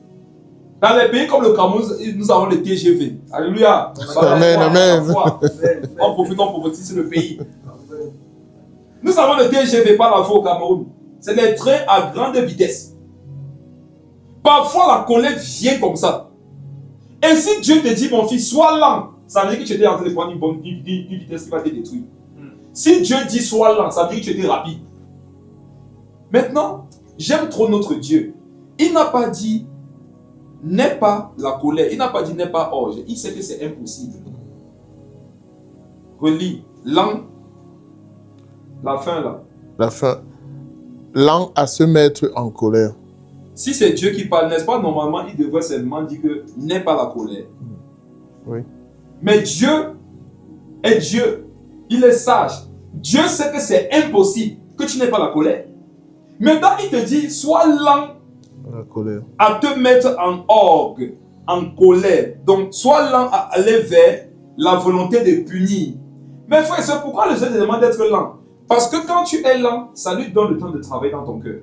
Dans les pays comme le Cameroun, nous avons le TGV. Alléluia. Amen, amen. On prophétise le pays. Nous avons le TGV par la foi au Cameroun. C'est les trains à grande vitesse. Parfois, la colère vient comme ça. Et si Dieu te dit, mon fils, sois lent, ça veut dire que tu étais en train de prendre une vitesse qui va te détruire. Si Dieu dit, sois lent, ça veut dire que tu étais rapide. Maintenant, j'aime trop notre Dieu. Il n'a pas dit, n'aie pas la colère. Il n'a pas dit, n'aie pas orge. Il sait que c'est impossible. Relis, lent, la fin là. La fin. Lent à se mettre en colère. Si c'est Dieu qui parle, n'est-ce pas, normalement, il devrait seulement dire que n'aie pas la colère. Oui. Mais Dieu est Dieu. Il est sage. Dieu sait que c'est impossible que tu n'aies pas la colère. Maintenant, il te dit, sois lent La colère. à te mettre en orgue, en colère. Donc, sois lent à aller vers la volonté de punir. Mais frère, c'est pourquoi le Seigneur te demande d'être lent. Parce que quand tu es lent, ça lui donne le temps de travailler dans ton cœur.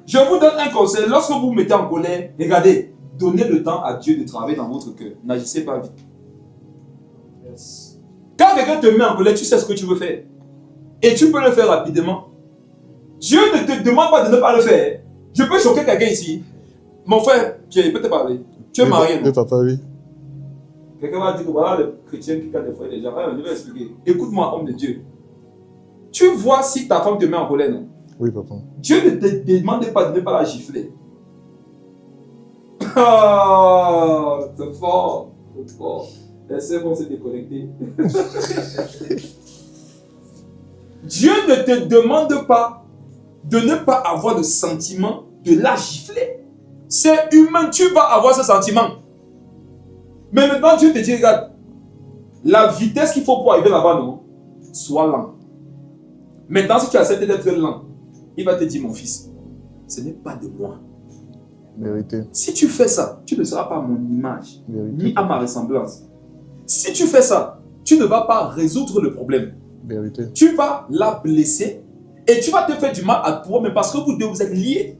Je vous donne un conseil. Lorsque vous vous mettez en colère, regardez, donnez le temps à Dieu de travailler dans votre cœur. N'agissez pas vite. Yes. Quand quelqu'un te met en colère, tu sais ce que tu veux faire. Et tu peux le faire rapidement. Dieu ne te demande pas de ne pas le faire. Je peux choquer quelqu'un ici. Mon frère, Pierre, il peut te parler. Tu es marié, non? Papa, oui. Quelqu'un va dire que voilà le chrétien qui garde des frères et des gens. Je vais expliquer. Écoute-moi, homme de Dieu. Tu vois si ta femme te met en colère, non? Oui, papa. Dieu ne te demande pas de ne pas la gifler. Ah, c'est fort. C'est fort. Les sœurs vont se déconnecter. Dieu ne te demande pas de ne pas avoir de sentiment de la gifler. C'est humain, tu vas avoir ce sentiment. Mais maintenant, Dieu te dit, regarde, la vitesse qu'il faut pour arriver là-bas, non? Sois lent. Maintenant, si tu acceptes d'être lent, il va te dire, mon fils, ce n'est pas de moi. Vérité. Si tu fais ça, tu ne seras pas à mon image, Vérité. ni à ma ressemblance. Si tu fais ça, tu ne vas pas résoudre le problème. Vérité. Tu vas la blesser et tu vas te faire du mal à toi, mais parce que vous deux, vous êtes liés.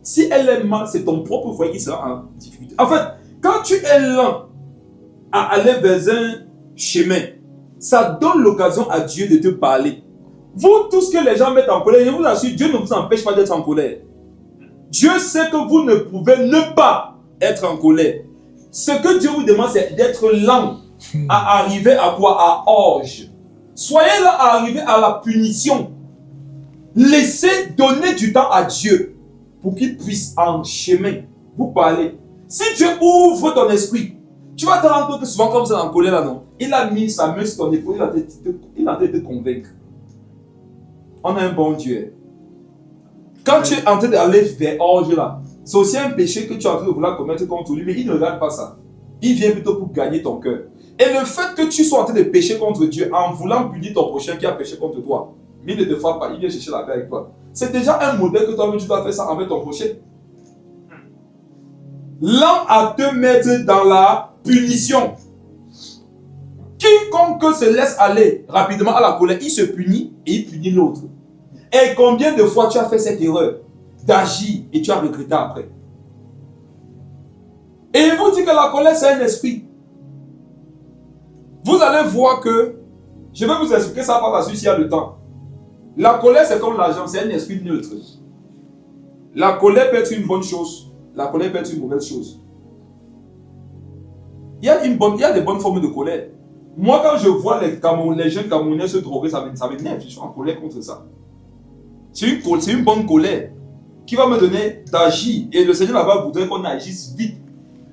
Si elle est mal, c'est ton propre foyer qui sera en difficulté. En fait, quand tu es lent à aller vers un chemin, ça donne l'occasion à Dieu de te parler. Vous, tout ce que les gens mettent en colère, je vous assure, Dieu ne vous empêche pas d'être en colère. Dieu sait que vous ne pouvez ne pas être en colère. Ce que Dieu vous demande, c'est d'être lent à arriver à quoi? À orge. Soyez là à arriver à la punition. Laissez donner du temps à Dieu pour qu'il puisse en chemin vous parler. Si Dieu ouvre ton esprit, tu vas te rendre compte que souvent comme ça en colère là, non? Il a mis sa main sur ton épaule, il a été te convaincre. On a un bon Dieu. Quand tu es en train d'aller vers orge là, c'est aussi un péché que tu es en train de vouloir commettre contre lui, mais il ne regarde pas ça. Il vient plutôt pour gagner ton cœur. Et le fait que tu sois en train de pécher contre Dieu en voulant punir ton prochain qui a péché contre toi, mais il ne te frappe pas, il vient chercher la paix avec toi. C'est déjà un modèle que toi-même tu dois faire ça avec ton prochain. Lent à te mettre dans la punition. Quiconque se laisse aller rapidement à la colère, il se punit et il punit l'autre. Et combien de fois tu as fait cette erreur d'agir et tu as regretté après? Et il vous dit que la colère, c'est un esprit. Vous allez voir que, je vais vous expliquer ça par la suite s'il y a le temps. La colère, c'est comme l'argent, c'est un esprit neutre. La colère peut être une bonne chose, la colère peut être une mauvaise chose. Il y a des bonnes formes de colère. Moi, quand je vois les jeunes Camerounais se droguer, ça m'énerve, je suis en colère contre ça. C'est une bonne colère qui va me donner d'agir. Et le Seigneur là-bas voudrait qu'on agisse vite.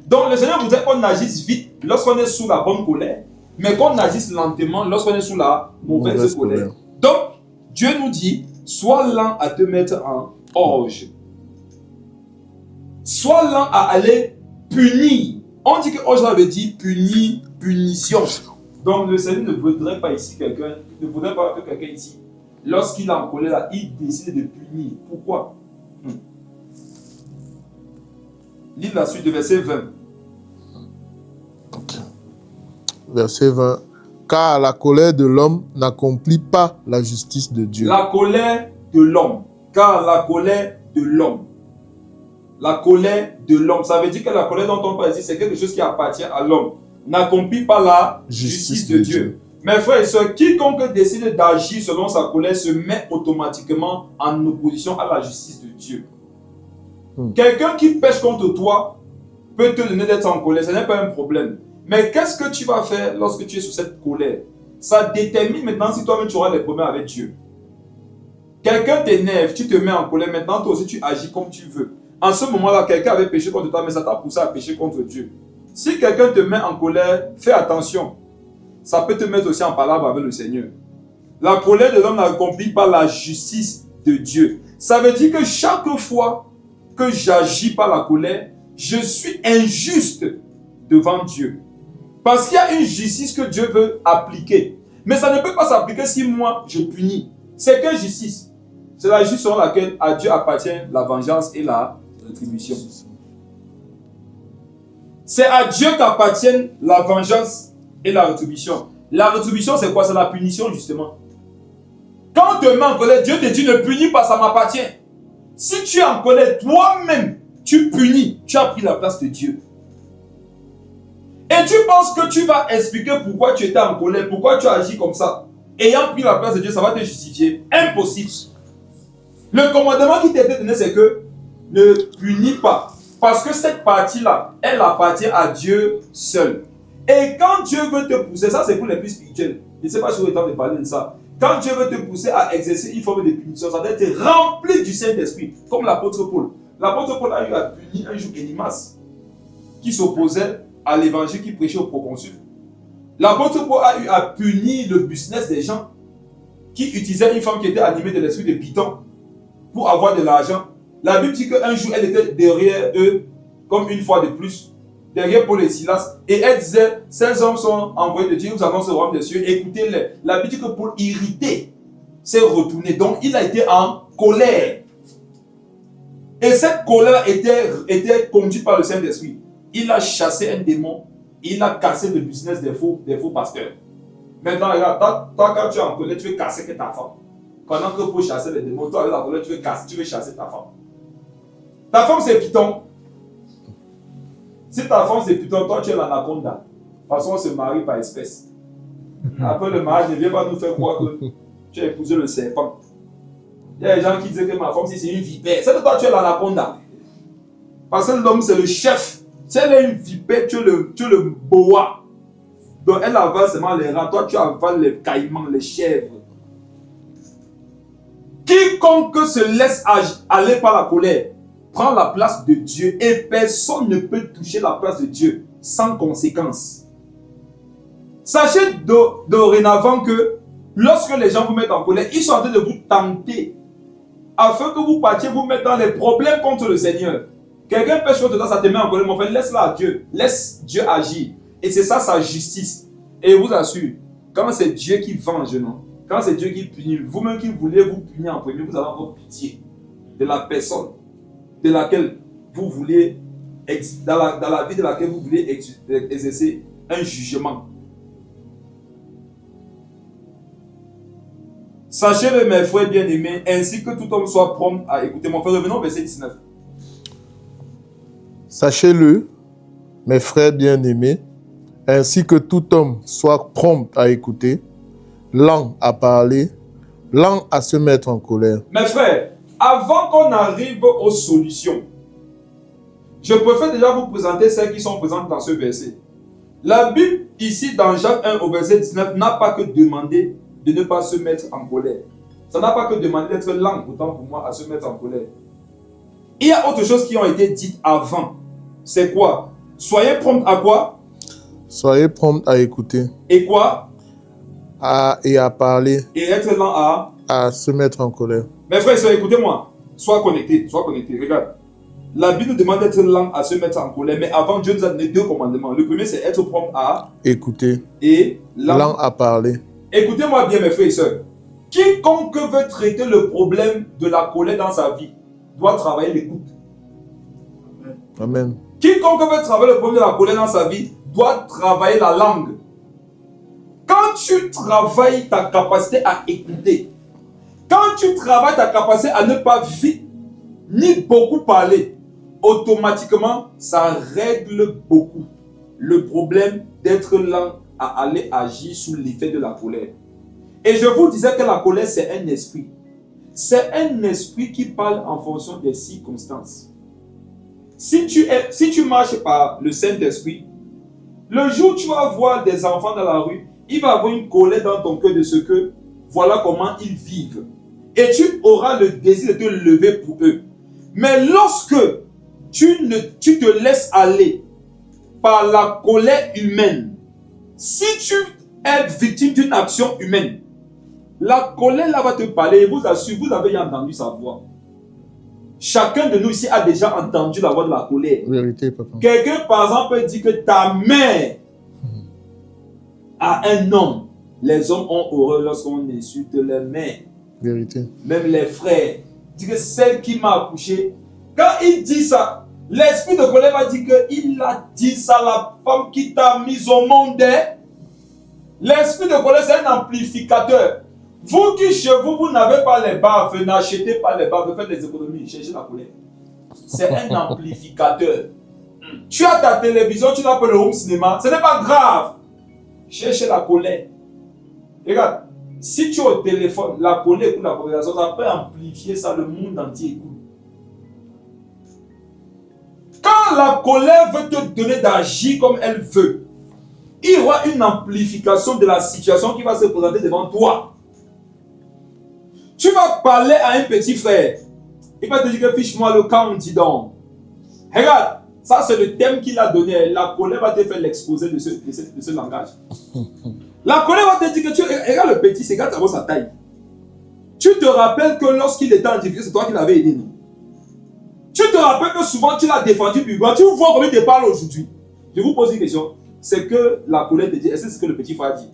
Donc le Seigneur voudrait qu'on agisse vite lorsqu'on est sous la bonne colère, mais qu'on agisse lentement lorsqu'on est sous la mauvaise colère. Donc, Dieu nous dit, sois lent à te mettre en orge. Sois lent à aller punir. On dit que orge veut dire punir, punition. Donc le Seigneur ne voudrait pas ici quelqu'un, ne voudrait pas que quelqu'un ici, lorsqu'il est en colère, là, il décide de punir. Pourquoi? Lis la suite de verset 20. Okay. Verset 20. Car la colère de l'homme n'accomplit pas la justice de Dieu. La colère de l'homme. Car la colère de l'homme. La colère de l'homme. Ça veut dire que la colère dont on parle ici, c'est quelque chose qui appartient à l'homme. N'accomplit pas la justice de Dieu. Mes frères et sœurs, quiconque décide d'agir selon sa colère se met automatiquement en opposition à la justice de Dieu. Quelqu'un qui pêche contre toi peut te donner d'être en colère, ce n'est pas un problème. Mais qu'est-ce que tu vas faire lorsque tu es sous cette colère? Ça détermine maintenant si toi-même tu auras des problèmes avec Dieu. Quelqu'un t'énerve, tu te mets en colère, maintenant toi aussi tu agis comme tu veux. En ce moment-là, quelqu'un avait péché contre toi, mais ça t'a poussé à pécher contre Dieu. Si quelqu'un te met en colère, fais attention. Ça peut te mettre aussi en palabre avec le Seigneur. La colère de l'homme n'accomplit pas la justice de Dieu. Ça veut dire que chaque fois que j'agis par la colère, je suis injuste devant Dieu. Parce qu'il y a une justice que Dieu veut appliquer. Mais ça ne peut pas s'appliquer si moi je punis. C'est quelle justice? C'est la justice selon laquelle à Dieu appartient la vengeance et la rétribution. C'est à Dieu qu'appartiennent la vengeance et la rétribution. La rétribution, c'est quoi? C'est la punition, justement. Quand on te met en colère, Dieu te dit ne punis pas, ça m'appartient. Si tu es en colère, toi-même, tu punis, tu as pris la place de Dieu. Et tu penses que tu vas expliquer pourquoi tu étais en colère, pourquoi tu as agi comme ça. Ayant pris la place de Dieu, ça va te justifier. Impossible. Le commandement qui t'a été donné, c'est que ne punis pas. Parce que cette partie-là, elle appartient à Dieu seul. Et quand Dieu veut te pousser, ça c'est pour les plus spirituels. Je ne sais pas si vous avez le temps de parler de ça. Quand Dieu veut te pousser à exercer une forme de punition, ça doit être rempli du Saint-Esprit, comme l'apôtre Paul. L'apôtre Paul a eu à punir un jour Élymas, qui s'opposait à l'évangile qui prêchait au proconsul. L'apôtre Paul a eu à punir le business des gens qui utilisaient une femme qui était animée de l'esprit de Python pour avoir de l'argent. La Bible dit qu'un jour, elle était derrière eux, comme une fois de plus, derrière Paul et Silas, et elle disait, ces hommes sont envoyés de Dieu, nous annoncent le royaume des cieux, écoutez-les. La Bible dit que Paul, irrité, s'est retourné, donc il a été en colère. Et cette colère était conduite par le Saint-Esprit. Il a chassé un démon, il a cassé le business des faux pasteurs. Maintenant, regarde, toi quand tu es en colère, tu veux casser que ta femme. Pendant que Paul chassait les démons, toi avec la colère, tu veux chasser ta femme. Ta femme c'est Python. Si ta femme c'est Python, toi tu es l'anaconda. De toute façon, on se marie par espèce. Après le mariage, ne viens pas nous faire croire que tu as épousé le serpent. Il y a des gens qui disaient que ma femme c'est une vipère. C'est que toi tu es l'anaconda. Parce que l'homme c'est le chef. Si elle est une vipère, tu es le boa. Donc elle avale seulement les rats. Toi tu avales les caïmans, les chèvres. Quiconque se laisse aller par la colère prend la place de Dieu et personne ne peut toucher la place de Dieu sans conséquence. Sachez dorénavant que lorsque les gens vous mettent en colère, ils sont en train de vous tenter afin que vous partiez vous mettre dans les problèmes contre le Seigneur. Quelqu'un pêche contre toi, ça te met en colère, mon frère, laisse-la à Dieu. Laisse Dieu agir. Et c'est ça sa justice. Et je vous assure, quand c'est Dieu qui venge, non? Quand c'est Dieu qui punit, vous-même qui voulez vous punir en premier, vous avez encore pitié de la personne de laquelle vous voulez, dans la vie de laquelle vous voulez exercer un jugement. Sachez-le, mes frères bien-aimés, ainsi que tout homme soit prompt à écouter. Mon frère, revenons au verset 19. Sachez-le, mes frères bien-aimés, ainsi que tout homme soit prompt à écouter, lent à parler, lent à se mettre en colère. Mes frères, avant qu'on arrive aux solutions, je préfère déjà vous présenter celles qui sont présentes dans ce verset. La Bible, ici, dans Jacques 1 au verset 19, n'a pas que demandé de ne pas se mettre en colère. Ça n'a pas que demandé d'être lent, autant pour moi, à se mettre en colère. Il y a autre chose qui ont été dites avant. C'est quoi? Soyez prompt à quoi? Soyez prompt à écouter. Et quoi? Et à parler. Et être lent à se mettre en colère. Mes frères et sœurs, écoutez-moi. Sois connectés, sois connectés. Regarde. La Bible nous demande d'être lent à se mettre en colère, mais avant, Dieu nous a donné 2 commandements. Le premier, c'est être prompt à écouter. Et lent à parler. Écoutez-moi bien, mes frères et sœurs. Quiconque veut traiter le problème de la colère dans sa vie doit travailler l'écoute. Amen. Quiconque veut travailler le problème de la colère dans sa vie doit travailler la langue. Quand tu travailles ta capacité à écouter, quand tu travailles ta capacité à ne pas vite ni beaucoup parler, automatiquement, ça règle beaucoup le problème d'être lent à aller agir sous l'effet de la colère. Et je vous disais que la colère, c'est un esprit. C'est un esprit qui parle en fonction des circonstances. Si tu marches par le Saint-Esprit, le jour où tu vas voir des enfants dans la rue, il va y avoir une colère dans ton cœur de ce que voilà comment ils vivent. Et tu auras le désir de te lever pour eux. Mais lorsque tu te laisses aller par la colère humaine, si tu es victime d'une action humaine, la colère là va te parler et vous assure, vous avez entendu sa voix. Chacun de nous ici a déjà entendu la voix de la colère. Vérité, papa. Quelqu'un, par exemple, dit que ta mère a un homme. Les hommes ont horreur lorsqu'on insulte leur mère. Vérité. Même les frères. Dit que celle qui m'a accouché. Quand il dit ça, l'esprit de colère va dire qu'il a dit ça à la femme qui t'a mise au monde. L'esprit de colère, c'est un amplificateur. Vous qui chez vous, vous n'avez pas les baves, n'achetez pas les baves, faites des économies, cherchez la colère. C'est un amplificateur. Tu as ta télévision, tu n'as pas le home cinéma, ce n'est pas grave. Cherchez la colère. Regarde, si tu es au téléphone, la colère écoute la conversation, ça peut amplifier ça, le monde entier écoute. Quand la colère veut te donner d'agir comme elle veut, il y aura une amplification de la situation qui va se présenter devant toi. Tu vas parler à un petit frère. Il va te dire que fiche-moi le camp, dis donc. Regarde, ça c'est le thème qu'il a donné. La colère va te faire l'exposé de ce langage. La colère va te dire que regarde le petit, c'est regarde d'abord sa taille. Tu te rappelles que lorsqu'il était en difficulté, c'est toi qui l'avais aidé, non? Tu te rappelles que souvent tu l'as défendu publiquement. Tu vois comment il te parle aujourd'hui. Je vous pose une question. C'est que la colère te dit, est-ce que c'est ce que le petit frère dit?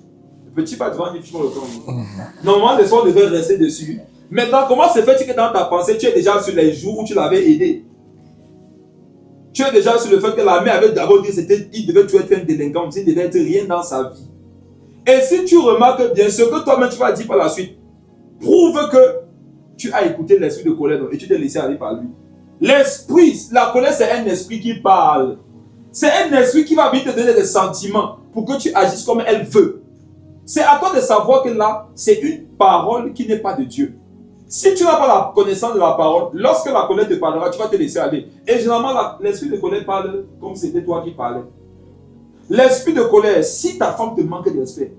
Le petit frère devant fiche-moi le camp. Normalement, les soirs devaient rester dessus. Maintenant, comment se fait-il que dans ta pensée, tu es déjà sur les jours où tu l'avais aidé? Tu es déjà sur le fait que la mère avait d'abord dit qu'il devait être un délinquant, il ne devait être rien dans sa vie. Et si tu remarques bien ce que toi-même tu vas dire par la suite, prouve que tu as écouté l'esprit de colère et tu t'es laissé aller par lui. L'esprit, la colère, c'est un esprit qui parle. C'est un esprit qui va venir te donner des sentiments pour que tu agisses comme elle veut. C'est à toi de savoir que là, c'est une parole qui n'est pas de Dieu. Si tu n'as pas la connaissance de la parole, lorsque la colère te parlera, tu vas te laisser aller. Et généralement, l'esprit de colère parle comme si c'était toi qui parlais. L'esprit de colère, si ta femme te manque de respect,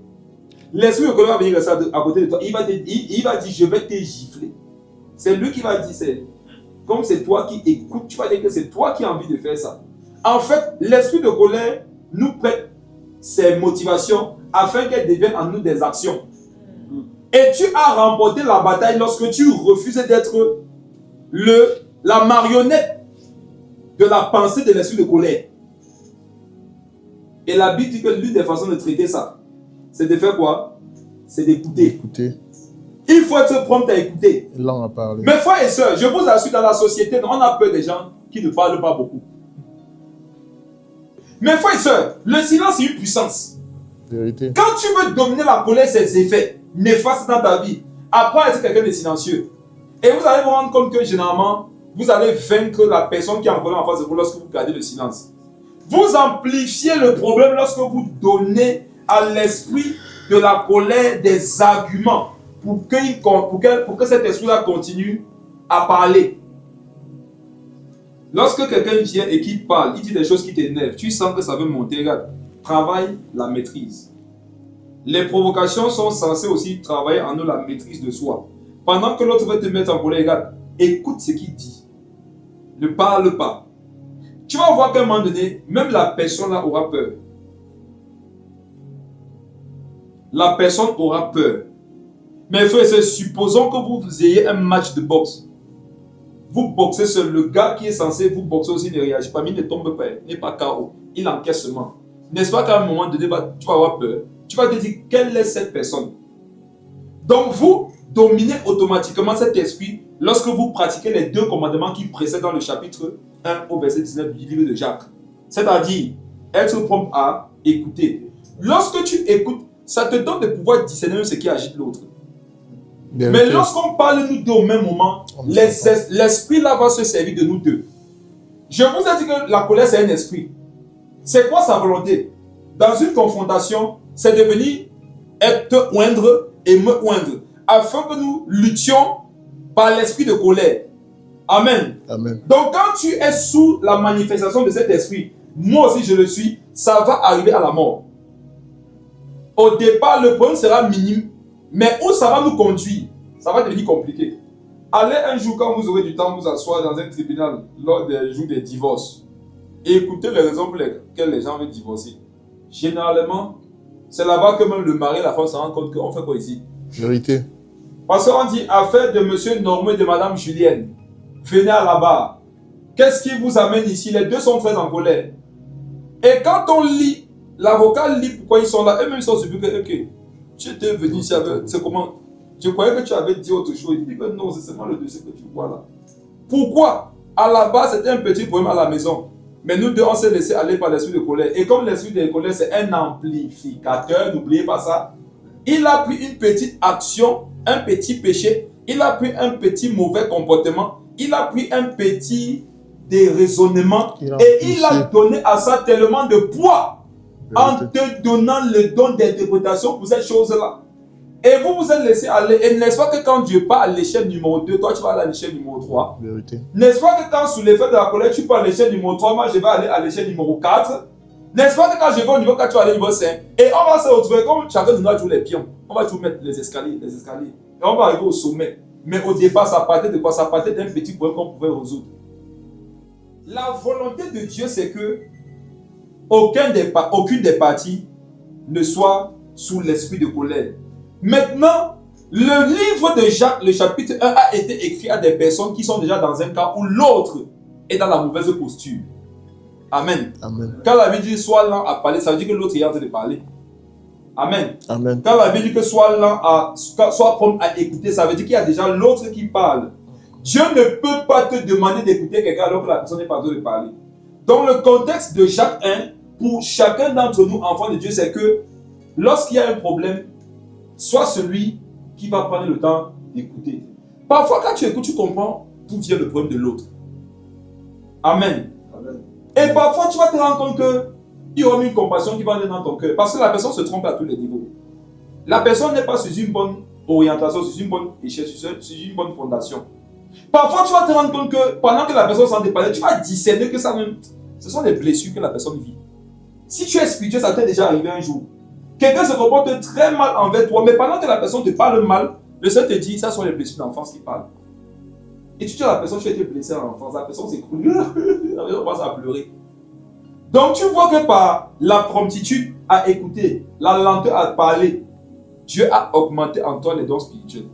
l'esprit de colère va venir rester à côté de toi. Il va dire, je vais te gifler. C'est lui qui va dire, comme c'est toi qui écoutes, tu vas dire que c'est toi qui as envie de faire ça. En fait, l'esprit de colère nous prête ses motivations afin qu'elles deviennent en nous des actions. Et tu as remporté la bataille lorsque tu refusais d'être la marionnette de la pensée de l'esprit de colère. Et la Bible dit que l'une des façons de traiter ça, c'est de faire quoi? C'est d'écouter. Il faut être prompt à écouter. Lent à parler. Mes frères et sœurs, je vous assure, dans la société, on a peur des gens qui ne parlent pas beaucoup. Mes frères et sœurs, le silence est une puissance. Vérité. Quand tu veux dominer la colère, ses effets néfastes dans ta vie, Apprends à être quelqu'un de silencieux. Et vous allez vous rendre compte que généralement, vous allez vaincre la personne qui est en colère en face de vous lorsque vous gardez le silence. Vous amplifiez le problème lorsque vous donnez à l'esprit de la colère des arguments pour que cet esprit-là continue à parler. Lorsque quelqu'un vient et qui parle, il dit des choses qui t'énervent, tu sens que ça veut monter, regarde, travaille la maîtrise. Les provocations sont censées aussi travailler en nous la maîtrise de soi. Pendant que l'autre veut te mettre en colère, regarde, écoute ce qu'il dit. Ne parle pas. Tu vas voir qu'à un moment donné, même la personne là aura peur. La personne aura peur. Mais frère, supposons que vous ayez un match de boxe. Vous boxez seul. Le gars qui est censé vous boxer aussi ne réagit pas, mais il ne tombe pas, il n'est pas KO. Il encaisse seulement. N'est-ce pas qu'à un moment donné, tu vas avoir peur. Tu vas te dire, quelle est cette personne? Donc vous dominez automatiquement cet esprit lorsque vous pratiquez les 2 commandements qui précèdent dans le chapitre 1 au verset 19 du livre de Jacques. C'est-à-dire, être prompt à écouter. Lorsque tu écoutes, ça te donne de pouvoir discerner ce qui agite l'autre. Mais lorsqu'on parle nous deux au même moment, l'esprit là va se servir de nous deux. Je vous ai dit que la colère c'est un esprit. C'est quoi sa volonté? Dans une confrontation, c'est de venir te oindre et me oindre, afin que nous luttions par l'esprit de colère. Amen. Amen. Donc quand tu es sous la manifestation de cet esprit, moi aussi je le suis, ça va arriver à la mort. Au départ, le problème sera minime, mais où ça va nous conduire, ça va devenir compliqué. Allez un jour, quand vous aurez du temps, vous asseoir dans un tribunal lors des jours des divorces et écoutez les raisons pour lesquelles les gens veulent divorcer. Généralement, c'est là-bas que même le mari et la femme se rendent compte qu'on fait quoi ici. Vérité. Parce qu'on dit affaire de monsieur Normand et de madame Julienne. Venez à la barre. Qu'est-ce qui vous amène ici? Les deux sont très en colère. Et quand on lit, l'avocat lit pourquoi ils sont là. Eux-mêmes ils sont surpris que, ok, tu étais venu ici avec. C'est comment? Je croyais que tu avais dit autre chose. Il dit que non, c'est seulement le dossier que tu vois là. Pourquoi? À la base, c'était un petit problème à la maison. Mais nous deux, on s'est laissé aller par l'esprit de colère. Et comme l'esprit de colère, c'est un amplificateur, n'oubliez pas ça. Il a pris une petite action, un petit péché. Il a pris un petit mauvais comportement. Il a pris un petit déraisonnement. Et il a donné à ça tellement de poids en te donnant le don d'interprétation pour cette chose-là. Et vous vous êtes laissé aller. Et n'est-ce pas que quand Dieu part à l'échelle numéro 2, toi tu vas aller à l'échelle numéro 3. N'est-ce pas que quand sous l'effet de la colère, tu pars à l'échelle numéro 3, moi je vais aller à l'échelle numéro 4. N'est-ce pas que quand je vais au niveau 4, tu vas aller au niveau 5. Et on va se retrouver comme chacun de nous a joué les pions. On va tout mettre les escaliers. Et on va arriver au sommet. Mais au départ, ça partait de quoi? Ça partait d'un petit problème qu'on pouvait résoudre. La volonté de Dieu, c'est que aucune des parties ne soit sous l'esprit de colère. Maintenant, le livre de Jacques, le chapitre 1, a été écrit à des personnes qui sont déjà dans un cas où l'autre est dans la mauvaise posture. Amen. Amen. Quand la Bible dit sois lent à parler, ça veut dire que l'autre est en train de parler. Amen. Amen. Quand la Bible dit que sois prompt à écouter, ça veut dire qu'il y a déjà l'autre qui parle. Dieu ne peut pas te demander d'écouter quelqu'un alors que la personne n'est pas en train de parler. Dans le contexte de Jacques 1, pour chacun d'entre nous, enfants de Dieu, c'est que lorsqu'il y a un problème, sois celui qui va prendre le temps d'écouter. Parfois, quand tu écoutes, tu comprends d'où vient le problème de l'autre. Amen. Amen. Et parfois, tu vas te rendre compte qu'il y aura une compassion qui va venir dans ton cœur. Parce que la personne se trompe à tous les niveaux. La personne n'est pas sur une bonne orientation, sur une bonne échelle, sur une bonne fondation. Parfois, tu vas te rendre compte que pendant que la personne s'en déparle, tu vas discerner que ça même, ce sont des blessures que la personne vit. Si tu es spirituel, ça t'est déjà arrivé un jour. Quelqu'un se comporte très mal envers toi, mais pendant que la personne te parle mal, le Seigneur te dit, ça sont les blessures d'enfance qui parlent. Et tu dis à la personne, tu as été blessé en enfance, la personne s'écroule, la personne commence à pleurer. Donc tu vois que par la promptitude à écouter, la lenteur à parler, Dieu a augmenté en toi les dons spirituels.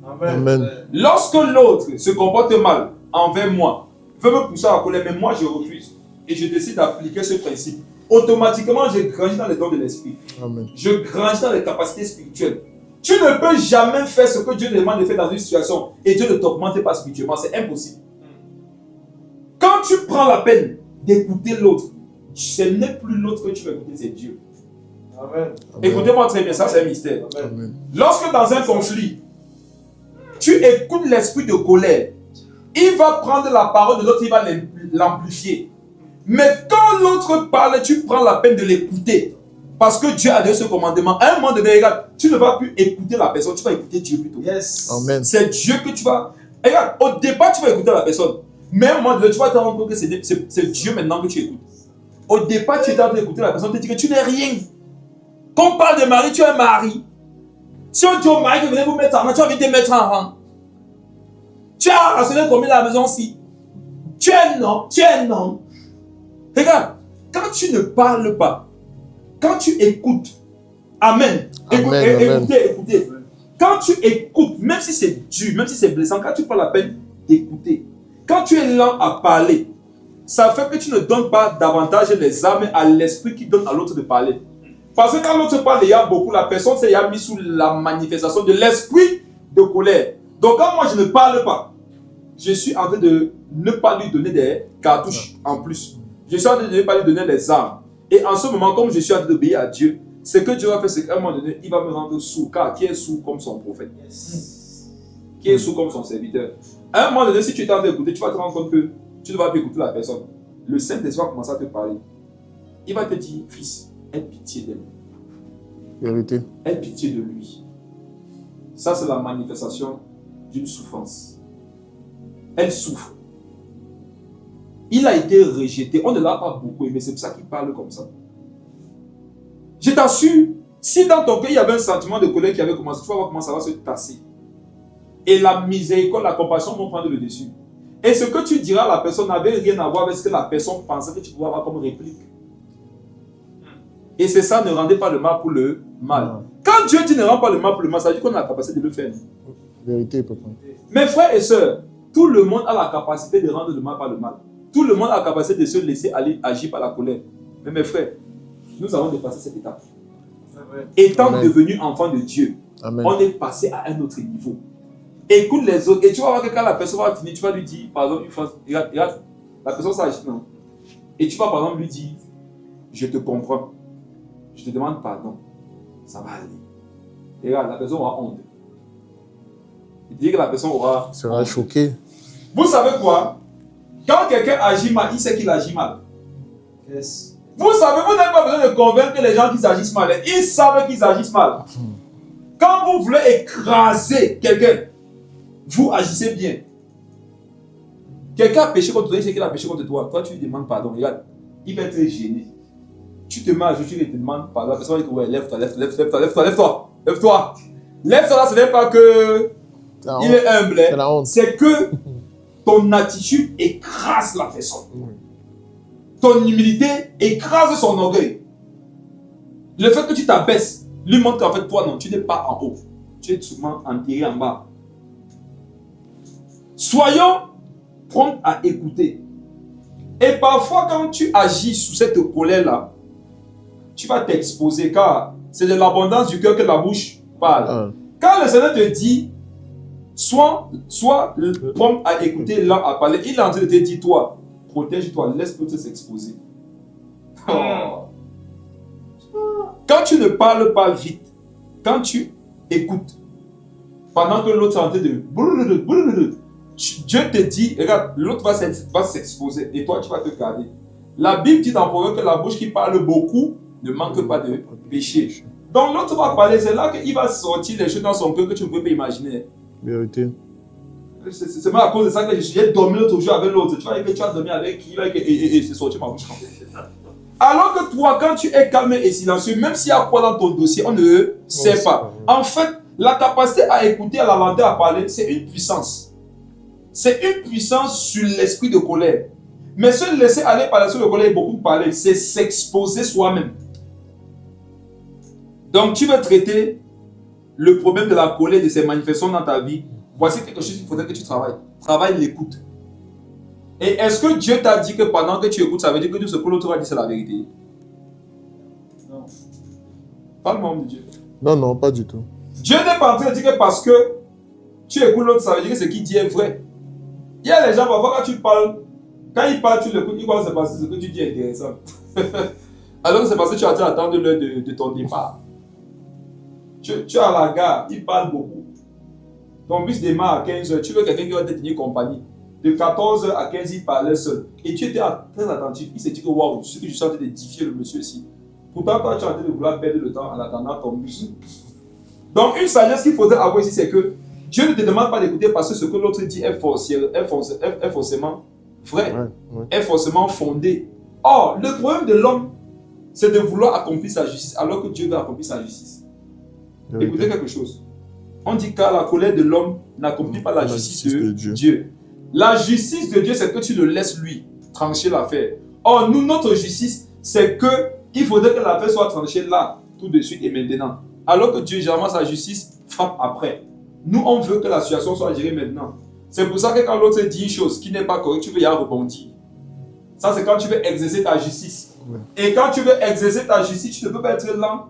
Amen. Amen. Lorsque l'autre se comporte mal envers moi, veut me pousser à la colère, mais moi je refuse. Et je décide d'appliquer ce principe. Automatiquement, je grandis dans les dons de l'esprit. Amen. Je grandis dans les capacités spirituelles. Tu ne peux jamais faire ce que Dieu te demande de faire dans une situation et Dieu ne t'augmente pas spirituellement. C'est impossible. Quand tu prends la peine d'écouter l'autre, ce n'est plus l'autre que tu vas écouter, c'est Dieu. Amen. Écoutez-moi très bien, ça c'est un mystère. Amen. Lorsque dans un conflit, tu écoutes l'esprit de colère, il va prendre la parole de l'autre, il va l'amplifier. Mais quand l'autre parle, tu prends la peine de l'écouter. Parce que Dieu a donné ce commandement. À un moment donné, regarde, tu ne vas plus écouter la personne, tu vas écouter Dieu plutôt. Yes. Amen. C'est Dieu que tu vas... Regarde, au départ, tu vas écouter la personne. Mais à un moment donné, tu vas te rendre compte que c'est Dieu maintenant que tu écoutes. Au départ, tu es en train d'écouter la personne, tu te dis que tu n'es rien. Quand on parle de mari, tu es un mari. Si on dit au mari que venez vous mettre en rang, tu as envie de te mettre en rang. Tu as rationné combien à la maison aussi. Tu es un homme, tu es un homme. Regarde, quand tu ne parles pas, quand tu écoutes, Amen. Écoutez. Quand tu écoutes, même si c'est dur, même si c'est blessant, quand tu prends la peine d'écouter, quand tu es lent à parler, ça fait que tu ne donnes pas davantage les armes à l'esprit qui donne à l'autre de parler. Parce que quand l'autre parle, il y a beaucoup, la personne s'est mise sous la manifestation de l'esprit de colère. Donc quand moi je ne parle pas, je suis en train de ne pas lui donner des cartouches en plus. Je suis en train de ne pas lui donner les armes. Et en ce moment, comme je suis en train d'obéir à Dieu, ce que Dieu va faire, c'est qu'à un moment donné, il va me rendre sourd. Car qui est sourd comme son prophète? Qui est sourd comme son serviteur? À un moment donné, si tu es en train d'écouter, tu vas te rendre compte que tu ne vas plus écouter la personne. Le Saint-Esprit va commencer à te parler. Il va te dire, fils, aie pitié d'elle. Vérité. Aie pitié de lui. Ça, c'est la manifestation d'une souffrance. Elle souffre. Il a été rejeté. On ne l'a pas beaucoup aimé. C'est pour ça qu'il parle comme ça. Je t'assure, si dans ton cœur il y avait un sentiment de colère qui avait commencé, tu vas voir comment ça va se tasser. Et la miséricorde, la compassion vont prendre le dessus. Et ce que tu diras à la personne n'avait rien à voir avec ce que la personne pensait que tu pouvais avoir comme réplique. Et c'est ça, ne rendez pas le mal pour le mal. Quand Dieu dit ne rend pas le mal pour le mal, ça veut dire qu'on a la capacité de le faire. Vérité, papa. Mes frères et sœurs, tout le monde a la capacité de rendre le mal par le mal. Tout le monde a la capacité de se laisser aller agir par la colère. Mais mes frères, nous avons dépassé cette étape. Étant devenu enfant de Dieu, Amen. On est passé à un autre niveau. Écoute les autres. Et tu vas voir que quand la personne va finir, tu vas lui dire, par exemple, une phrase, regarde, la personne s'agit, non. Et tu vas par exemple lui dire, je te comprends. Je te demande pardon. Ça va aller. Et regarde, la personne aura honte. Il dit que la personne aura... Sera choqué. Vous savez quoi? Quand quelqu'un agit mal, il sait qu'il agit mal. Yes. Vous savez, vous n'avez pas besoin de convaincre les gens qu'ils agissent mal. Ils savent qu'ils agissent mal. Quand vous voulez écraser quelqu'un, vous agissez bien. Quelqu'un a péché contre toi, il sait qu'il a péché contre toi. Toi, tu lui demandes pardon. Regarde, il va être gêné. Tu te mets à genoux, tu lui demandes pardon. La personne va dire ouais, lève-toi. Lève-toi, là, ce n'est pas que il est humble. C'est que ton attitude écrase la personne. Ton humilité écrase son orgueil. Le fait que tu t'abaisses lui montre qu'en fait, toi, non, tu n'es pas en haut. Tu es souvent enterré en bas. Soyons prompts à écouter. Et parfois, quand tu agis sous cette colère-là, tu vas t'exposer car c'est de l'abondance du cœur que la bouche parle. Quand le Seigneur te dit, sois prompt à écouter, lent à parler, il est en train de te dire, toi, protège-toi, laisse l'autre s'exposer. Oh. Quand tu ne parles pas vite, quand tu écoutes, pendant que l'autre est en train de... Dieu te dit, regarde, l'autre va s'exposer et toi tu vas te garder. La Bible dit dans Proverbe que la bouche qui parle beaucoup ne manque pas de péché. Donc l'autre va parler, c'est là qu'il va sortir les choses dans son cœur que tu ne peux pas imaginer. Vérité. C'est pas à cause de ça que j'ai dormi l'autre jour avec l'autre. Tu vois que tu as dormi avec qui et c'est sorti ma bouche. Alors que toi, quand tu es calme et silencieux, même s'il y a quoi dans ton dossier, on ne sait pas. En fait, la capacité à écouter, à la lenteur, à parler, c'est une puissance. C'est une puissance sur l'esprit de colère. Mais se laisser aller par l'esprit de colère et beaucoup parler, c'est s'exposer soi-même. Donc tu veux traiter le problème de la colère, de ses manifestations dans ta vie. Voici quelque chose qu'il faudrait que tu travailles. Travaille l'écoute. Et est-ce que Dieu t'a dit que pendant que tu écoutes, ça veut dire que tout ce que l'autre va dire, c'est la vérité? Non. Parle-moi de Dieu. Non, pas du tout. Dieu n'est pas en train de dire que parce que tu écoutes l'autre, ça veut dire que ce qu'il dit est vrai. Il y a les gens, parfois, quand tu parles, quand ils parlent, tu l'écoutes, ils croient que c'est parce que ce que tu dis est intéressant. Alors que c'est parce que tu as attendre l'heure de ton départ. Tu es à la gare, ils parlent beaucoup. Ton bus démarre à 15h, tu veux quelqu'un qui va te tenir compagnie. De 14h à 15h, il parlait seul. Et tu étais très attentif. Il s'est dit que waouh, ce que je suis en train d'édifier le monsieur ici. Pourtant, toi, tu es en train de vouloir perdre le temps en attendant ton bus. Donc, une sagesse qu'il faudrait avoir ici, c'est que Dieu ne te demande pas d'écouter parce que ce que l'autre dit est forcément vrai, est forcément fondé. Or, le problème de l'homme, c'est de vouloir accomplir sa justice alors que Dieu veut accomplir sa justice. Écoutez quelque chose. On dit qu'à la colère de l'homme n'accomplit pas la justice de Dieu. La justice de Dieu, c'est que tu le laisses lui trancher l'affaire. Or, nous, notre justice, c'est que il faudrait que l'affaire soit tranchée là, tout de suite et maintenant. Alors que Dieu, généralement, sa justice frappe après. Nous, on veut que la situation soit gérée maintenant. C'est pour ça que quand l'autre dit une chose qui n'est pas correcte, tu veux y rebondir. Ça, c'est quand tu veux exercer ta justice. Et quand tu veux exercer ta justice, tu ne peux pas être lent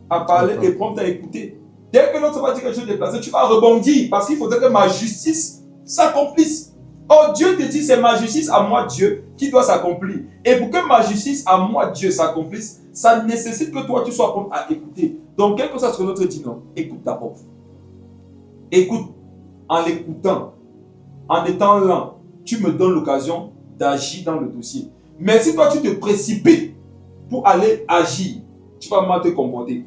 à parler et prompt à écouter. Dès que l'autre va dire quelque chose de déplacé, tu vas rebondir parce qu'il faudrait que ma justice s'accomplisse. Or, Dieu te dit, c'est ma justice à moi, Dieu, qui doit s'accomplir. Et pour que ma justice à moi, Dieu, s'accomplisse, ça nécessite que toi, tu sois prompt à écouter. Donc, quel que soit ce que l'autre dit, non, écoute d'abord. Écoute. En l'écoutant, en étant lent, tu me donnes l'occasion d'agir dans le dossier. Mais si toi, tu te précipites pour aller agir, tu vas mal te comporter.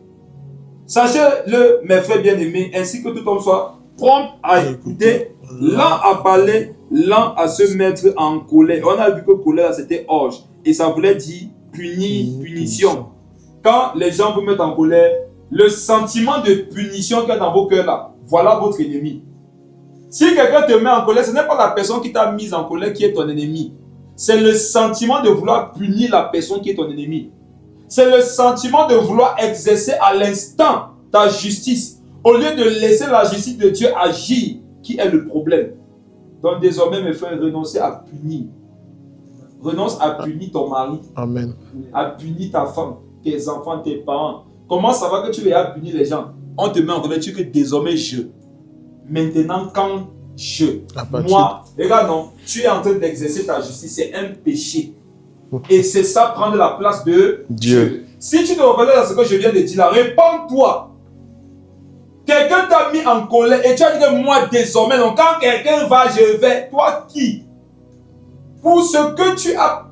Sachez-le, mes frères bien-aimés, ainsi que tout homme soit prompt à écouter, lent à parler, lent à se mettre en colère. On a vu que colère, c'était orge. Et ça voulait dire punir, punition. Quand les gens vous mettent en colère, le sentiment de punition qu'il y a dans vos cœurs là, voilà votre ennemi. Si quelqu'un te met en colère, ce n'est pas la personne qui t'a mise en colère qui est ton ennemi. C'est le sentiment de vouloir punir la personne qui est ton ennemi. C'est le sentiment de vouloir exercer à l'instant ta justice, au lieu de laisser la justice de Dieu agir, qui est le problème. Donc désormais, mes frères, renoncez à punir. Renonce à punir ton mari. Amen. À punir ta femme, tes enfants, tes parents. Comment ça va que tu vas punir les gens? On te met en colère, tu dis que désormais je. Maintenant, quand moi, regarde, non, tu es en train d'exercer ta justice, c'est un péché. Et c'est ça, prendre la place de Dieu. Si tu te reconnais dans ce que je viens de dire là, réponds-toi. Quelqu'un t'a mis en colère et tu as dit que moi, désormais, donc, quand quelqu'un va, je vais. Toi qui? Pour ce que tu as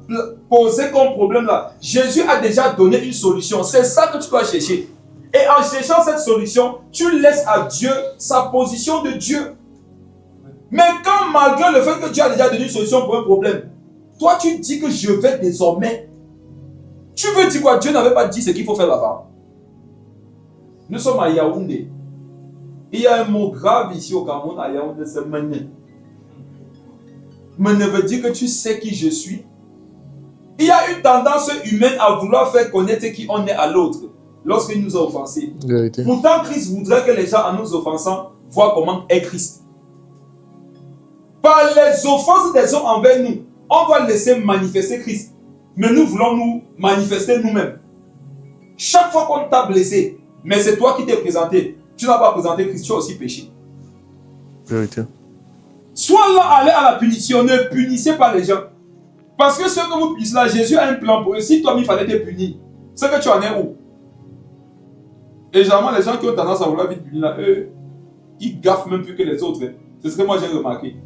posé comme problème là, Jésus a déjà donné une solution. C'est ça que tu dois chercher. Et en cherchant cette solution, tu laisses à Dieu sa position de Dieu. Mais quand malgré le fait que Dieu a déjà donné une solution pour un problème, toi tu dis que je vais désormais. Tu veux dire quoi? Dieu n'avait pas dit ce qu'il faut faire là-bas. Nous sommes à Yaoundé. Il y a un mot grave ici au Cameroun, à Yaoundé, c'est mené. Mené veut dire que tu sais qui je suis. Il y a une tendance humaine à vouloir faire connaître qui on est à l'autre. Lorsqu'il nous a offensés. Pourtant, Christ voudrait que les gens, en nous offensant, voient comment est Christ. Par les offenses des hommes envers nous, on doit laisser manifester Christ. Mais nous voulons nous manifester nous-mêmes. Chaque fois qu'on t'a blessé, mais c'est toi qui t'es présenté, tu n'as pas présenté Christ, tu as aussi péché. Vérité. Soit là, aller à la punition, ne punissez pas les gens. Parce que ce que vous punissez là, Jésus a un plan pour eux. Si toi, il fallait te punir, c'est que tu en es où? Et généralement, les gens qui ont tendance à vouloir vite punir là, eux, ils gaffent même plus que les autres. C'est ce que moi j'ai remarqué.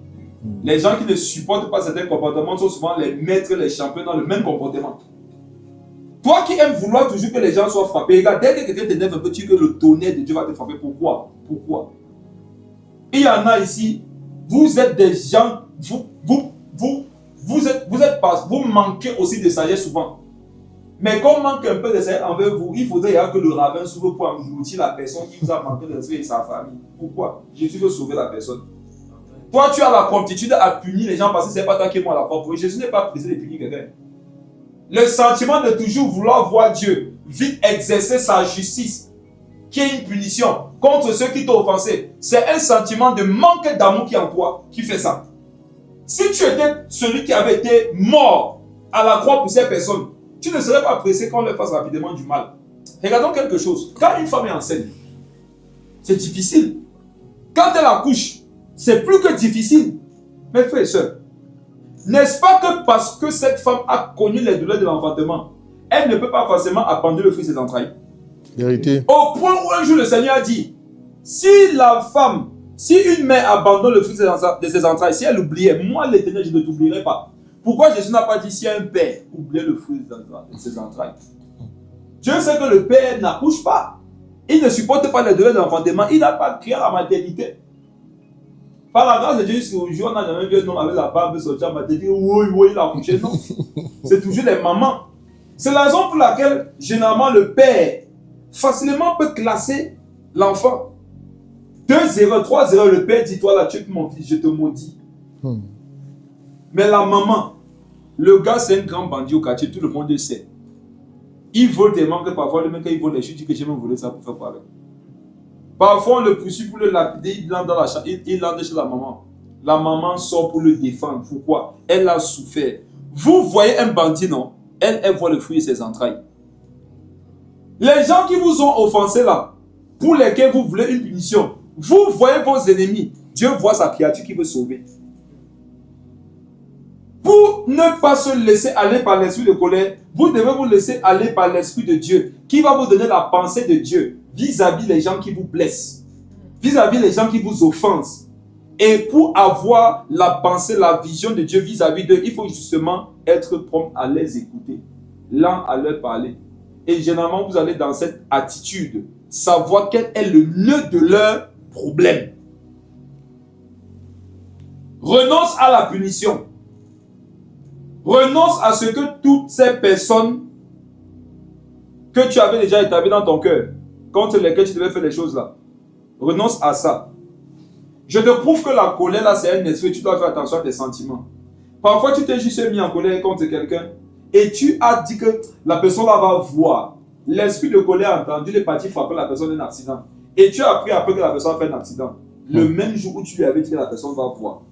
Les gens qui ne supportent pas certains comportements sont souvent les maîtres, les champions dans le même comportement. Toi qui aimes vouloir toujours que les gens soient frappés, regarde, dès que quelqu'un t'énerve un peu, tu dis que le tonnerre de Dieu va te frapper. Pourquoi? Il y en a ici, vous êtes des gens, vous manquez aussi de sagesse souvent. Mais quand on manque un peu de sagesse envers vous, il faudrait que le rabbin s'ouvre pour engloutir la personne qui vous a manqué de respect et sa famille. Pourquoi? Jésus veut sauver la personne. Toi, tu as la promptitude à punir les gens parce que ce n'est pas toi qui es moi la propre. Jésus n'est pas pressé de punir quelqu'un. Le sentiment de toujours vouloir voir Dieu vite exercer sa justice, qui est une punition contre ceux qui t'ont offensé, c'est un sentiment de manque d'amour qui est en toi, qui fait ça. Si tu étais celui qui avait été mort à la croix pour ces personnes, tu ne serais pas pressé qu'on leur fasse rapidement du mal. Regardons quelque chose. Quand une femme est enceinte, c'est difficile. Quand elle accouche, c'est plus que difficile. Mes frères et sœurs, n'est-ce pas que parce que cette femme a connu les douleurs de l'enfantement, elle ne peut pas forcément abandonner le fruit de ses entrailles? Vérité. Au point où un jour le Seigneur a dit, si la femme Si une mère abandonne le fruit de ses entrailles, si elle oubliait, moi l'Éternel, je ne t'oublierai pas. Pourquoi Jésus n'a pas dit si un père oubliait le fruit de ses entrailles? Dieu sait que le père n'accouche pas. Il ne supporte pas les douleurs de l'enfantement. Il n'a pas créé la maternité. Par la grâce de Dieu, jusqu'au jour, on n'a jamais vu un homme avec la barbe sortir à maternité. Oui, il a accouché. Non. C'est toujours les mamans. C'est la raison pour laquelle, généralement, le père facilement peut classer l'enfant. 2-0, 3-0, le père dit, toi là, tu es mon fils, je te maudis. Mais la maman, le gars, c'est un grand bandit au quartier, tout le monde le sait. Il vole tellement que parfois, le mec, quand il vole les choses, il dit que j'ai même volé ça pour faire quoi avec. Parfois, on le poursuit pour le lapider, il entre dans la chambre, il entre chez la maman. La maman sort pour le défendre. Pourquoi? Elle a souffert. Vous voyez un bandit, non? Elle voit le fruit de ses entrailles. Les gens qui vous ont offensé là, pour lesquels vous voulez une punition, vous voyez vos ennemis. Dieu voit sa créature qui veut sauver. Pour ne pas se laisser aller par l'esprit de colère, vous devez vous laisser aller par l'esprit de Dieu, qui va vous donner la pensée de Dieu vis-à-vis les gens qui vous blessent, vis-à-vis les gens qui vous offensent. Et pour avoir la pensée, la vision de Dieu vis-à-vis d'eux, il faut justement être prompt à les écouter, lent à leur parler. Et généralement, vous allez dans cette attitude, savoir quel est le nœud de leur problème. Renonce à la punition. Renonce à ce que toutes ces personnes que tu avais déjà établies dans ton cœur, contre lesquelles tu devais faire les choses là. Renonce à ça. Je te prouve que la colère là, c'est un esprit, tu dois faire attention à tes sentiments. Parfois, tu t'es juste mis en colère contre quelqu'un et tu as dit que la personne là va voir. L'esprit de colère a entendu, il est parti frapper la personne d'un accident. Et tu as appris après que la personne a fait un accident. Le même jour où tu lui avais dit que la personne va voir.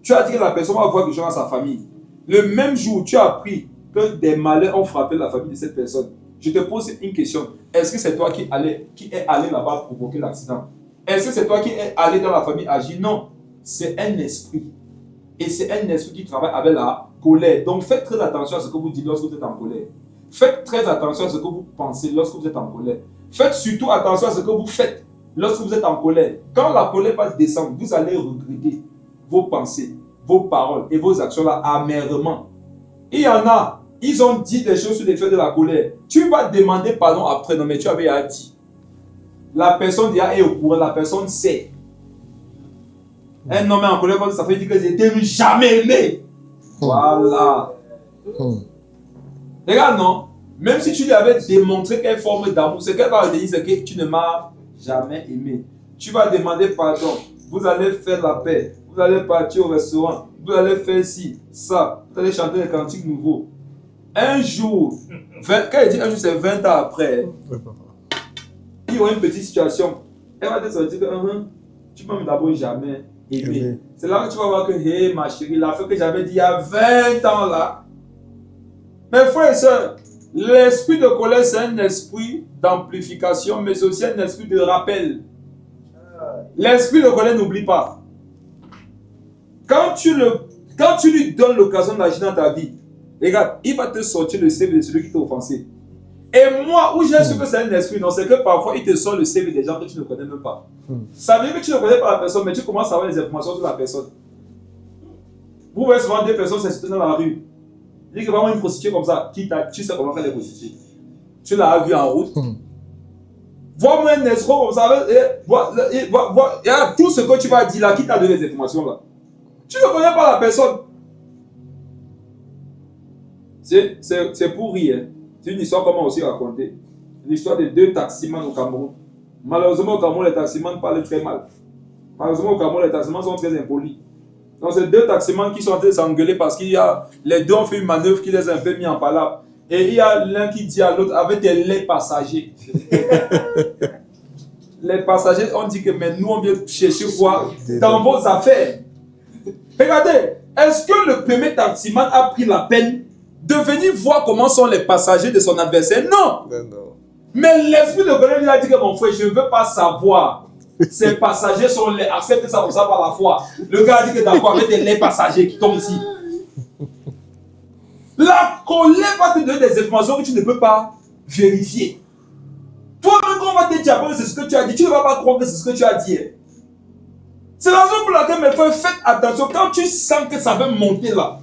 Tu as dit que la personne va voir quelque chose dans sa famille. Le même jour, tu as appris que des malheurs ont frappé la famille de cette personne. Je te pose une question. Est-ce que c'est toi qui est allé là-bas provoquer l'accident? Est-ce que c'est toi qui es allé dans la famille agir? Non. C'est un esprit. Et c'est un esprit qui travaille avec la colère. Donc faites très attention à ce que vous dites lorsque vous êtes en colère. Faites très attention à ce que vous pensez lorsque vous êtes en colère. Faites surtout attention à ce que vous faites lorsque vous êtes en colère. Quand la colère va descendre, vous allez regretter vos pensées, vos paroles et vos actions là amèrement. Il y en a, ils ont dit des choses sur l'effet de la colère. Tu vas demander pardon après, non mais tu avais à dire. La personne déjà est au courant, la personne sait. Un homme en colère, ça fait dire que je ne t'ai jamais aimé. Voilà. Regarde, non? Même si tu lui avais démontré quelle forme d'amour, ce qu'elle va dire, c'est que tu ne m'as jamais aimé. Tu vas demander pardon. Vous allez faire la paix. Vous allez partir au restaurant. Vous allez faire ci, ça. Vous allez chanter des cantiques nouveaux. Un jour, quand il dit un jour, c'est 20 ans après. Il y aura une petite situation. Elle va te sortir que tu ne m'as d'abord jamais aimé. C'est là que tu vas voir que, hé, ma chérie, la fois que j'avais dit il y a 20 ans là. Mes frères et sœurs, l'esprit de colère, c'est un esprit d'amplification, mais c'est aussi un esprit de rappel. L'esprit de colère n'oublie pas. Quand tu lui donnes l'occasion d'agir dans ta vie, regarde, il va te sortir le CV de celui qui t'a offensé. Et moi, où j'ai su que c'est un esprit, non, c'est que parfois il te sort le CV des gens que tu ne connais même pas. Ça veut dire que tu ne connais pas la personne, mais tu commences à avoir des informations sur la personne. Vous voyez souvent des personnes s'insulter dans la rue. Il dit que vraiment une prostituée comme ça, tu sais comment faire les prostituées. Tu l'as vu en route. Vois-moi un escroc comme ça, il y a tout ce que tu vas dire là, qui t'a donné les informations là. Tu ne connais pas la personne. C'est pour rire. C'est une histoire qu'on m'a aussi racontée. L'histoire de 2 taximans au Cameroun. Malheureusement, au Cameroun, les taximans parlent très mal. Malheureusement, au Cameroun, les taximans sont très impolis. Donc, c'est 2 taximans qui sont en train de s'engueuler parce qu'il y a les 2 ont fait une manœuvre qui les a un peu mis en palabre. Et il y a l'un qui dit à l'autre avec les passagers. Les passagers ont dit que mais nous, on vient chercher quoi dans vos affaires. Regardez, est-ce que le premier taximan a pris la peine de venir voir comment sont les passagers de son adversaire? Non. Mais l'esprit de colère lui a dit que mon frère, je ne veux pas savoir. Ces passagers sont les acceptent ça comme ça par la foi. Le gars a dit que d'accord, avec les passagers qui tombent ici. La colère va te donner des informations que tu ne peux pas vérifier. Toi-même, quand on va te dire, c'est ce que tu as dit, tu ne vas pas croire que c'est ce que tu as dit. C'est la raison pour laquelle, mes frères, faites attention. Quand tu sens que ça veut monter là,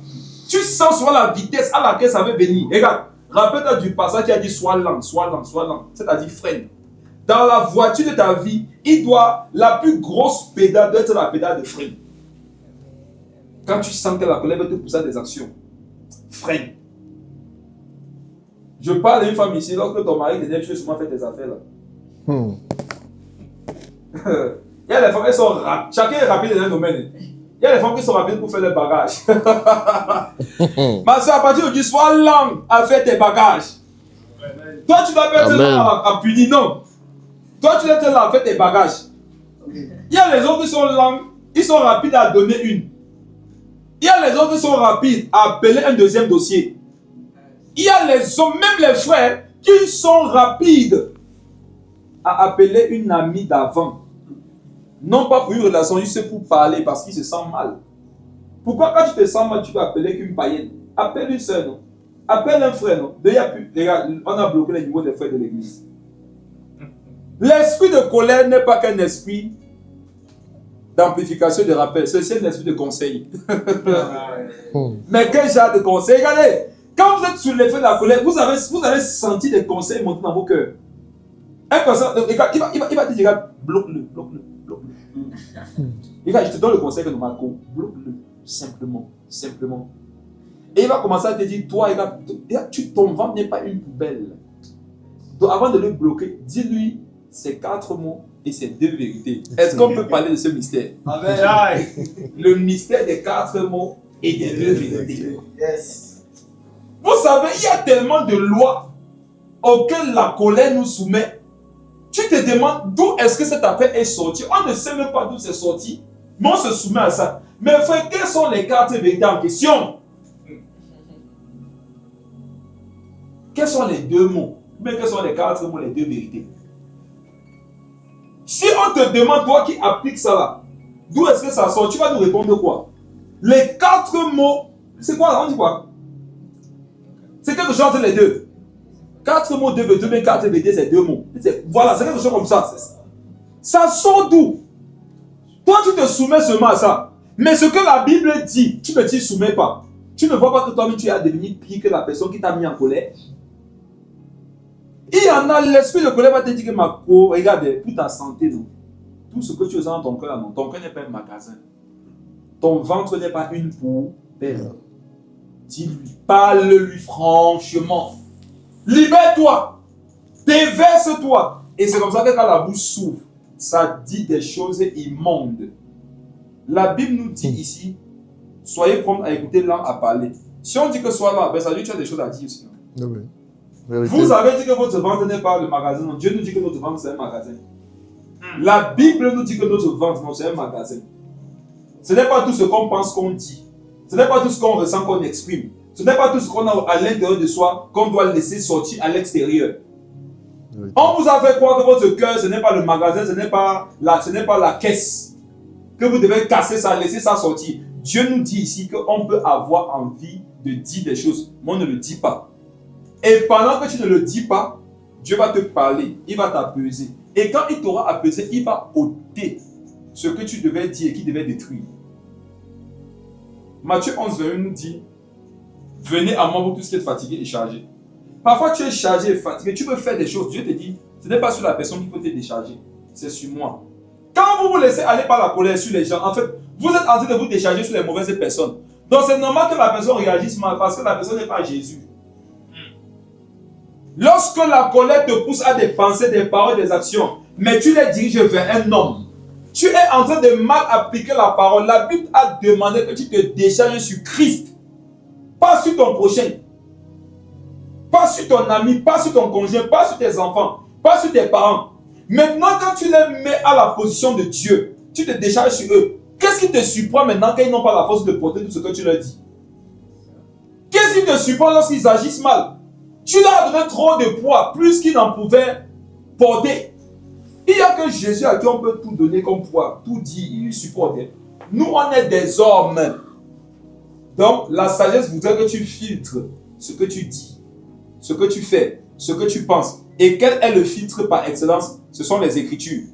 tu sens souvent la vitesse à laquelle ça veut venir. Regarde, rappelle-toi du passage qui a dit sois lent, sois lent, sois lent. C'est-à-dire freine. Dans la voiture de ta vie, la plus grosse pédale doit être la pédale de frein. Quand tu sens que la colère veut te pousser à des actions, freine. Je parle à une femme ici, lorsque ton mari t'énerve, tu veux souvent faire tes affaires là. Il y a les femmes qui sont rapides, chacun est rapide dans un domaine. Il y a les femmes qui sont rapides pour faire leurs bagages. Ma soeur, à partir d'aujourd'hui, sois lent à faire tes bagages. Toi, tu dois pas être là à punir, non. Toi, tu dois être là à faire tes bagages. Il y a les autres qui sont lents, ils sont rapides à donner une. Il y a les autres qui sont rapides à appeler un deuxième dossier. Il y a les hommes, même les frères, qui sont rapides à appeler une amie d'avant. Non pas pour une relation, juste pour parler parce qu'il se sent mal. Pourquoi quand tu te sens mal, tu peux appeler qu'une païenne? Appelle une soeur, non? Appelle un frère, non? Déjà, on a bloqué les niveaux des frères de l'église. L'esprit de colère n'est pas qu'un esprit d'amplification de rappel, c'est un esprit de conseil. Mais quel genre de conseil? Regardez, quand vous êtes sous l'effet de la colère, vous avez senti des conseils monter dans vos cœurs. Un conseil, il va te dire, regarde, bloque-le, bloque-le, bloque-le. Regarde, je te donne le conseil que nous marquons, bloque-le, simplement, simplement. Et il va commencer à te dire, toi, regarde, ton ventre n'est pas une poubelle. Donc avant de le bloquer, dis-lui ces 4 mots et ces 2 vérités. Est-ce qu'on peut parler de ce mystère? Amen. Le mystère des 4 mots et des 2 vérités. Yes. Vous savez, il y a tellement de lois auxquelles la colère nous soumet. Tu te demandes d'où est-ce que cette affaire est sortie. On ne sait même pas d'où c'est sorti, mais on se soumet à ça. Mais frère, quelles sont les 4 vérités en question? Quels sont les 2 mots? Mais quels sont les 4 mots, les 2 vérités? Si on te demande, toi qui appliques ça là, d'où est-ce que ça sort? Tu vas nous répondre quoi? Les 4 mots, c'est quoi? On dit quoi? C'est quelque chose entre les deux. 4 mots, 2 vérités, mais 4 vérités, c'est 2 mots. Voilà, c'est quelque chose comme ça. Ça sort d'où? Toi, tu te soumets seulement à ça. Mais ce que la Bible dit, tu ne t'y soumets pas. Tu ne vois pas que toi-même, tu as devenu pire que la personne qui t'a mis en colère. Il y en a, l'esprit de colère va te dire que ma peau, regarde, pour ta santé, non. Tout ce que tu as dans ton cœur, non. Ton cœur n'est pas un magasin. Ton ventre n'est pas une poubelle. Dis-lui, parle-lui franchement. Libère-toi. Déverse-toi. Et c'est comme ça que quand la bouche s'ouvre, ça dit des choses immondes. La Bible nous dit ici, soyez prompt à écouter, lent à parler. Si on dit que sois là, ben ça veut dire que tu as des choses à dire aussi. Oui. Vous avez dit que votre ventre n'est pas le magasin. Non. Dieu nous dit que notre ventre c'est un magasin. La Bible nous dit que notre ventre, non, c'est un magasin. Ce n'est pas tout ce qu'on pense qu'on dit. Ce n'est pas tout ce qu'on ressent qu'on exprime. Ce n'est pas tout ce qu'on a à l'intérieur de soi qu'on doit laisser sortir à l'extérieur. Oui. On vous a fait croire que votre cœur, ce n'est pas le magasin, ce n'est pas la caisse. Que vous devez casser ça, laisser ça sortir. Dieu nous dit ici qu'on peut avoir envie de dire des choses, mais on ne le dit pas. Et pendant que tu ne le dis pas, Dieu va te parler, il va t'apaiser. Et quand il t'aura apaisé, il va ôter ce que tu devais dire et qui devait détruire. Matthieu 11, 21 nous dit, venez à moi, vous tous qui êtes fatigués et chargés. Parfois tu es chargé et fatigué, tu peux faire des choses. Dieu te dit, ce n'est pas sur la personne qu'il faut te décharger, c'est sur moi. Quand vous vous laissez aller par la colère sur les gens, en fait, vous êtes en train de vous décharger sur les mauvaises personnes. Donc c'est normal que la personne réagisse mal parce que la personne n'est pas Jésus. Lorsque la colère te pousse à des pensées, des paroles, des actions, mais tu les diriges vers un homme, tu es en train de mal appliquer la parole. La Bible a demandé que tu te décharges sur Christ, pas sur ton prochain, pas sur ton ami, pas sur ton conjoint, pas sur tes enfants, pas sur tes parents. Maintenant, quand tu les mets à la position de Dieu, tu te décharges sur eux. Qu'est-ce qui te surprend maintenant quand ils n'ont pas la force de porter tout ce que tu leur dis? Qu'est-ce qui te surprend lorsqu'ils agissent mal? Tu leur as donné trop de poids, plus qu'ils n'en pouvaient porter. Il n'y a que Jésus à qui on peut tout donner comme poids, tout dire, il supporte. Nous, on est des hommes. Donc, la sagesse voudrait que tu filtres ce que tu dis, ce que tu fais, ce que tu penses. Et quel est le filtre par excellence? Ce sont les Écritures.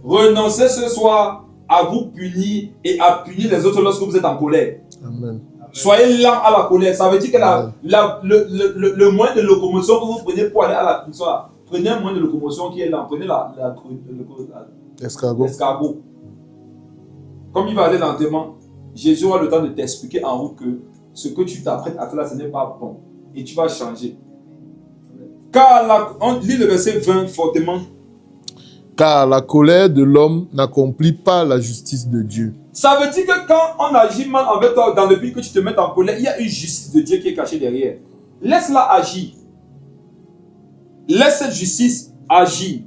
Renoncez ce soir à vous punir et à punir les autres lorsque vous êtes en colère. Amen. Soyez lent à la colère. Ça veut dire que le moyen de locomotion que vous prenez pour aller à la punition, prenez un moyen de locomotion qui est lent. Prenez Escargot. l'escargot. Comme il va aller lentement, Jésus aura le temps de t'expliquer en route que ce que tu t'apprêtes à faire là, ce n'est pas bon. Et tu vas changer. Car on lit le verset 20 fortement. Car la colère de l'homme n'accomplit pas la justice de Dieu. Ça veut dire que quand on agit mal envers toi, dans le but que tu te mettes en colère, il y a une justice de Dieu qui est cachée derrière. Laisse-la agir. Laisse cette justice agir.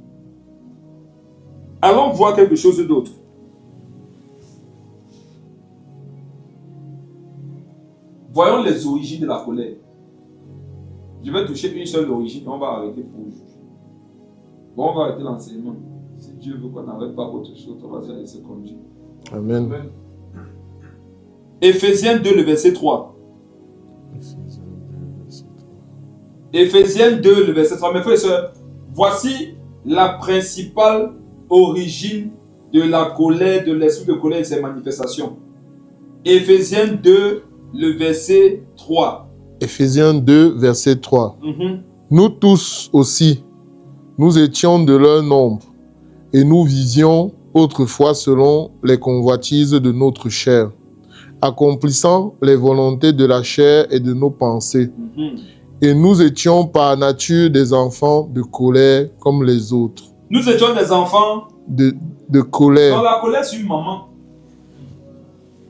Allons voir quelque chose d'autre. Voyons les origines de la colère. Je vais toucher une seule origine et on va arrêter pour aujourd'hui. Bon, on va arrêter l'enseignement. Si Dieu veut qu'on n'arrête pas autre chose, on va se laisser conduire. Amen. Éphésiens 2, le verset 3. Éphésiens 2, le verset 3. Mes frères et sœurs, voici la principale origine de la colère, de l'esprit de colère et ses manifestations. Éphésiens 2, le verset 3. Éphésiens 2, verset 3. Nous tous aussi, nous étions de leur nombre, et nous vivions autrefois selon les convoitises de notre chair, accomplissant les volontés de la chair et de nos pensées. Et nous étions par nature des enfants de colère comme les autres. Nous étions des enfants de colère. Non, la colère, c'est une maman.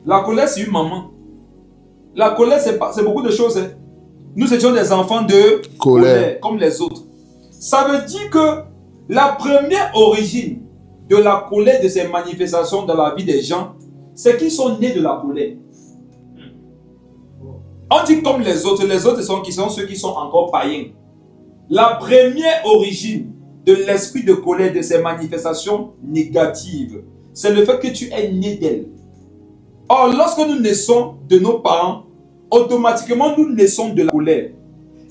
La colère, c'est une maman. La colère, c'est beaucoup de choses. Hein. Nous étions des enfants de colère comme les autres. Ça veut dire que la première origine de la colère, de ces manifestations dans la vie des gens, c'est qu'ils sont nés de la colère. On dit comme les autres sont ceux qui sont encore païens. La première origine de l'esprit de colère, de ces manifestations négatives, c'est le fait que tu es né d'elle. Or, lorsque nous naissons de nos parents, automatiquement nous naissons de la colère.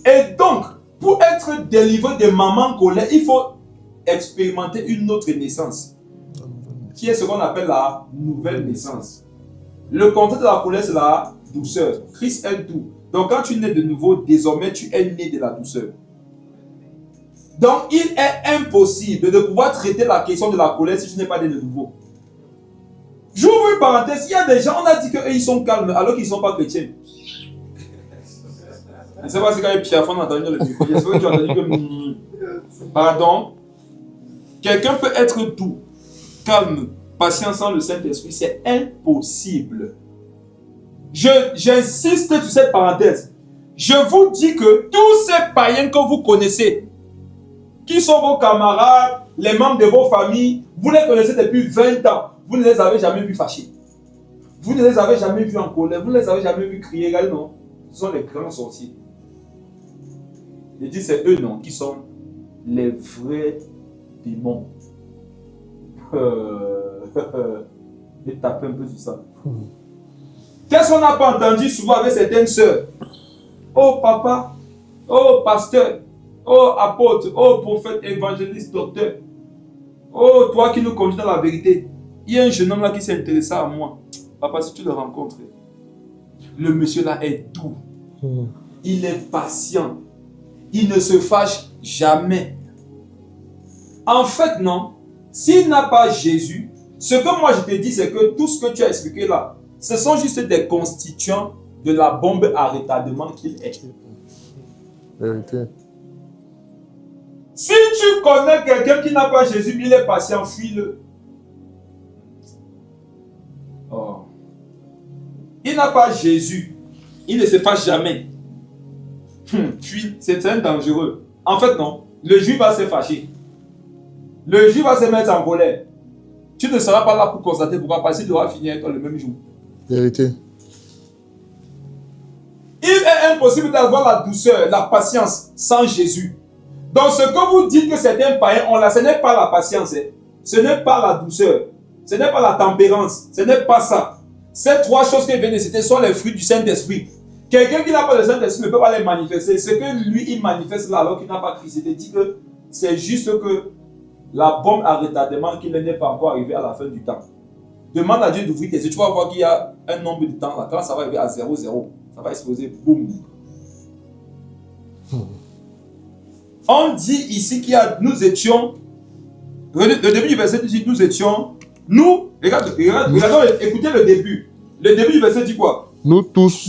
Et donc, pour être délivré de maman colère, il faut expérimenter une autre naissance, qui est ce qu'on appelle la nouvelle naissance. Le contraire de la colère, c'est la douceur. Christ est doux. Donc, quand tu nais de nouveau, désormais, tu es né de la douceur. Donc, il est impossible de pouvoir traiter la question de la colère si tu n'es pas né de nouveau. J'ouvre une parenthèse. Il y a des gens, on a dit qu'eux, ils sont calmes, alors qu'ils ne sont pas chrétiens. Je ne sais pas si quand Pierre Fond a entendu le micro. J'espère que tu as entendu que... Pardon. Quelqu'un peut être doux, calme, patient sans le Saint-Esprit. C'est impossible. J'insiste sur cette parenthèse. Je vous dis que tous ces païens que vous connaissez, qui sont vos camarades, les membres de vos familles, vous les connaissez depuis 20 ans. Vous ne les avez jamais vus fâchés. Vous ne les avez jamais vus en colère. Vous ne les avez jamais vus crier. Regardez, non. Ce sont les grands sorciers. Je dis, c'est eux, non, qui sont les vrais démons. Et taper un peu sur ça. Qu'est-ce qu'on n'a pas entendu souvent avec certaines sœurs? Oh papa, oh pasteur, oh apôtre, oh prophète, évangéliste, docteur. Oh toi qui nous conduis dans la vérité. Il y a un jeune homme là qui s'est intéressé à moi. Papa, si tu le rencontres, le monsieur là est doux. Il est patient. Il ne se fâche jamais. En fait, non. S'il n'a pas Jésus, ce que moi je te dis, c'est que tout ce que tu as expliqué là, ce sont juste des constituants de la bombe à retardement qu'il est. Vérité. Si tu connais quelqu'un qui n'a pas Jésus, mais il est patient, fuis-le. Oh. Il n'a pas Jésus. Il ne se fâche jamais. Puis, c'est un dangereux. En fait, non. Le juif va se fâcher. Le juif va se mettre en colère. Tu ne seras pas là pour constater pourquoi, parce qu'il devra finir avec toi le même jour. Vérité. Il est impossible d'avoir la douceur, la patience sans Jésus. Donc, ce que vous dites que certains païens ont là, ce n'est pas la patience. Ce n'est pas la douceur. Ce n'est pas la tempérance. Ce n'est pas ça. Ces trois choses que je viens de citer sont les fruits du Saint-Esprit. Quelqu'un qui n'a pas le Saint-Esprit ne peut pas les manifester. Ce que lui, il manifeste là alors qu'il n'a pas Christ. Il te dit que c'est juste que la bombe à retardement qui n'est pas encore arrivée à la fin du temps. Demande à Dieu d'ouvrir tes yeux. Tu vas voir qu'il y a un nombre de temps là. Quand ça va arriver à 0, 0, ça va exploser. Boum. On dit ici qu'il y a, nous étions, le début du verset dit nous étions, nous, regardons, écoutez le début. Le début du verset dit quoi? Nous tous.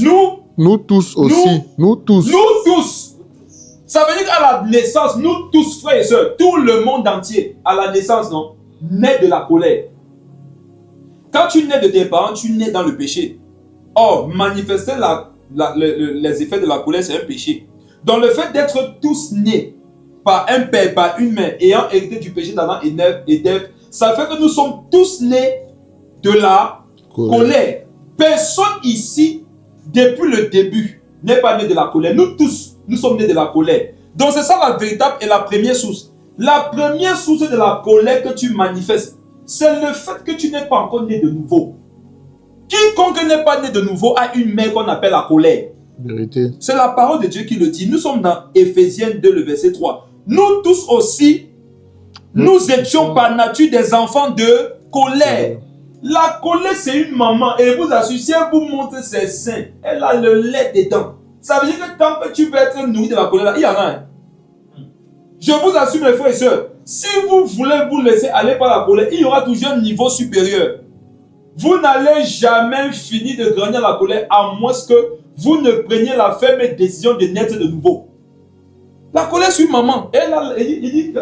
Nous tous aussi. Nous tous. Nous tous. Ça veut dire qu'à la naissance, nous tous, frères et sœurs, tout le monde entier, à la naissance, non, naît de la colère. Quand tu nais de tes parents, tu nais dans le péché. Or, manifester les effets de la colère, c'est un péché. Donc le fait d'être tous nés par un père, par une mère, ayant hérité du péché d'Adam et d'Ève, ça fait que nous sommes tous nés de la colère. Personne ici, depuis le début, n'est pas né de la colère. Nous tous, nous sommes nés de la colère. Donc c'est ça la véritable et la première source. La première source de la colère que tu manifestes, c'est le fait que tu n'es pas encore né de nouveau. Quiconque n'est pas né de nouveau a une mère qu'on appelle la colère. Vérité. C'est la parole de Dieu qui le dit. Nous sommes dans Éphésiens 2, le verset 3. Nous tous aussi, nous étions par nature des enfants de colère. La colère, c'est une maman. Et vous assure, si elle vous montre ses seins, elle a le lait dedans. Ça veut dire que tant que tu peux être nourri de la colère, là, il y en a un. Je vous assure, mes frères et sœurs, si vous voulez vous laisser aller par la colère, il y aura toujours un niveau supérieur. Vous n'allez jamais finir de gagner la colère à moins que vous ne preniez la ferme décision de naître de nouveau. La colère sur maman. Il dit,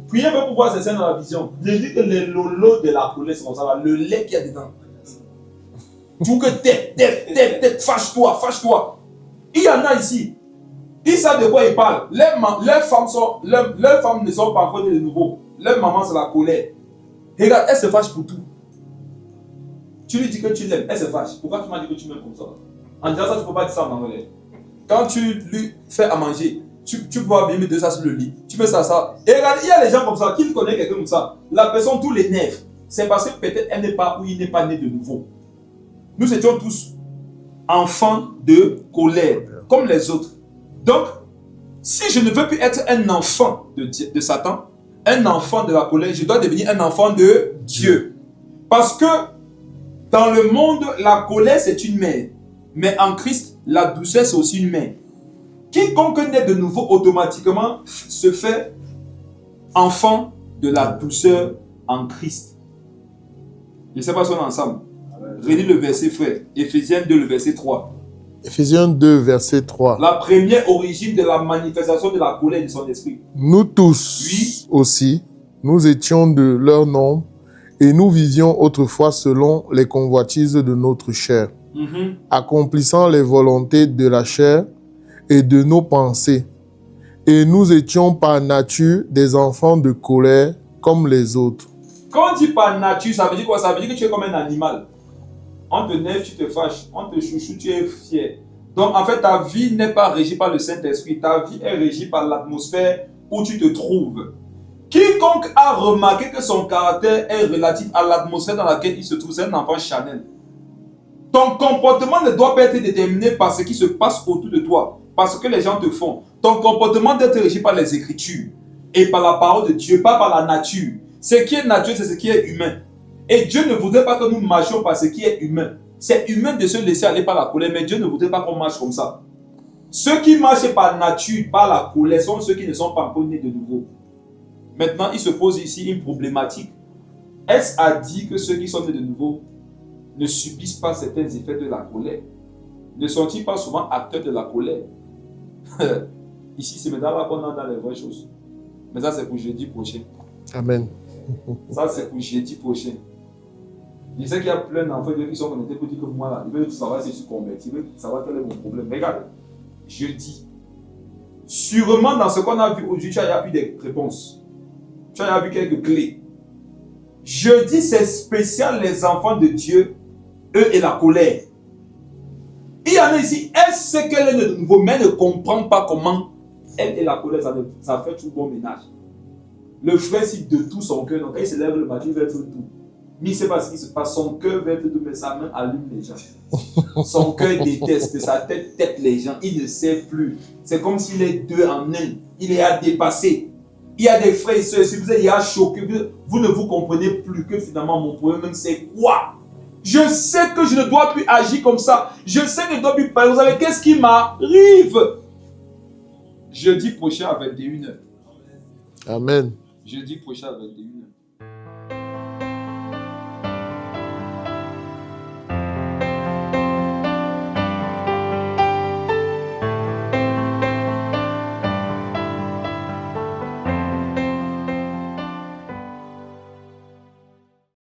priez pour voir ces scènes dans la vision. Il dit que le lolo de la colère, c'est comme ça, là, le lait qu'il y a dedans. Tout que tête, fâche-toi. Il y en a ici. Ils savent de quoi ils parlent. Leurs femmes ne sont pas encore nées de nouveau. Leur maman, c'est la colère. Regarde, elle se fâche pour tout. Tu lui dis que tu l'aimes, elle se fâche. Pourquoi tu m'as dit que tu m'aimes comme ça? En disant ça, tu ne peux pas dire ça en anglais. Quand tu lui fais à manger, tu peux bien mettre ça sur le lit. Tu mets ça. Et regarde, il y a des gens comme ça, qui connaissent quelqu'un comme ça. La personne, tous les nerfs. C'est parce que peut-être elle n'est pas ou il n'est pas né de nouveau. Nous étions tous enfants de colère, comme les autres. Donc, si je ne veux plus être un enfant de Satan, un enfant de la colère, je dois devenir un enfant de Dieu. Parce que dans le monde, la colère c'est une mère. Mais en Christ, la douceur c'est aussi une mère. Quiconque naît de nouveau automatiquement se fait enfant de la douceur en Christ. Je ne sais pas si on est ensemble. Relis le verset, frère. Éphésiens 2, le verset 3. Éphésiens 2, verset 3. La première origine de la manifestation de la colère de son esprit. Nous tous aussi, nous étions de leur nombre et nous vivions autrefois selon les convoitises de notre chair, accomplissant les volontés de la chair et de nos pensées. Et nous étions par nature des enfants de colère comme les autres. Quand on dit par nature, ça veut dire quoi? Ça veut dire que tu es comme un animal. On te nerve, tu te fâches. On te chouchoute, tu es fier. Donc en fait, ta vie n'est pas régie par le Saint-Esprit. Ta vie est régie par l'atmosphère où tu te trouves. Quiconque a remarqué que son caractère est relatif à l'atmosphère dans laquelle il se trouve, c'est un enfant charnel. Ton comportement ne doit pas être déterminé par ce qui se passe autour de toi, par ce que les gens te font. Ton comportement doit être régi par les Écritures et par la parole de Dieu, pas par la nature. Ce qui est naturel, c'est ce qui est humain. Et Dieu ne voudrait pas que nous marchions par ce qui est humain. C'est humain de se laisser aller par la colère, mais Dieu ne voudrait pas qu'on marche comme ça. Ceux qui marchent par nature, par la colère, sont ceux qui ne sont pas encore nés de nouveau. Maintenant, il se pose ici une problématique. Est-ce à dire que ceux qui sont nés de nouveau ne subissent pas certains effets de la colère? Ne sont-ils pas souvent acteurs de la colère? Ici, c'est maintenant là qu'on est dans les vraies choses. Mais ça, c'est pour jeudi prochain. Amen. Ça, c'est pour jeudi prochain. Je sais qu'il y a plein d'enfants qui sont connectés pour dire que moi, là, ils veulent savoir si je suis converti, ils veulent savoir quel est mon problème. Mais regarde, jeudi, sûrement dans ce qu'on a vu aujourd'hui, tu as eu des réponses. Tu as vu quelques clés. Jeudi, c'est spécial les enfants de Dieu, eux et la colère. Il y en a ici, elle sait qu'elle est de nouveau, mais elle ne comprend pas comment elle et la colère, ça fait tout bon ménage. Le frère cite de tout son cœur, donc quand il se lève le matin, il va être tout. Mais il ne sait pas ce qui se passe, son cœur va être tout, mais sa main allume les gens. Son cœur déteste, sa tête les gens, il ne sait plus. C'est comme s'il est deux en un, il est à dépasser. Il y a des frères et sœurs, si vous êtes déjà choqués, vous ne vous comprenez plus que finalement mon problème, c'est quoi? Je sais que je ne dois plus agir comme ça. Je sais que je ne dois plus parler. Vous savez, qu'est-ce qui m'arrive? Jeudi prochain à 21h. Amen. Jeudi prochain à 21h.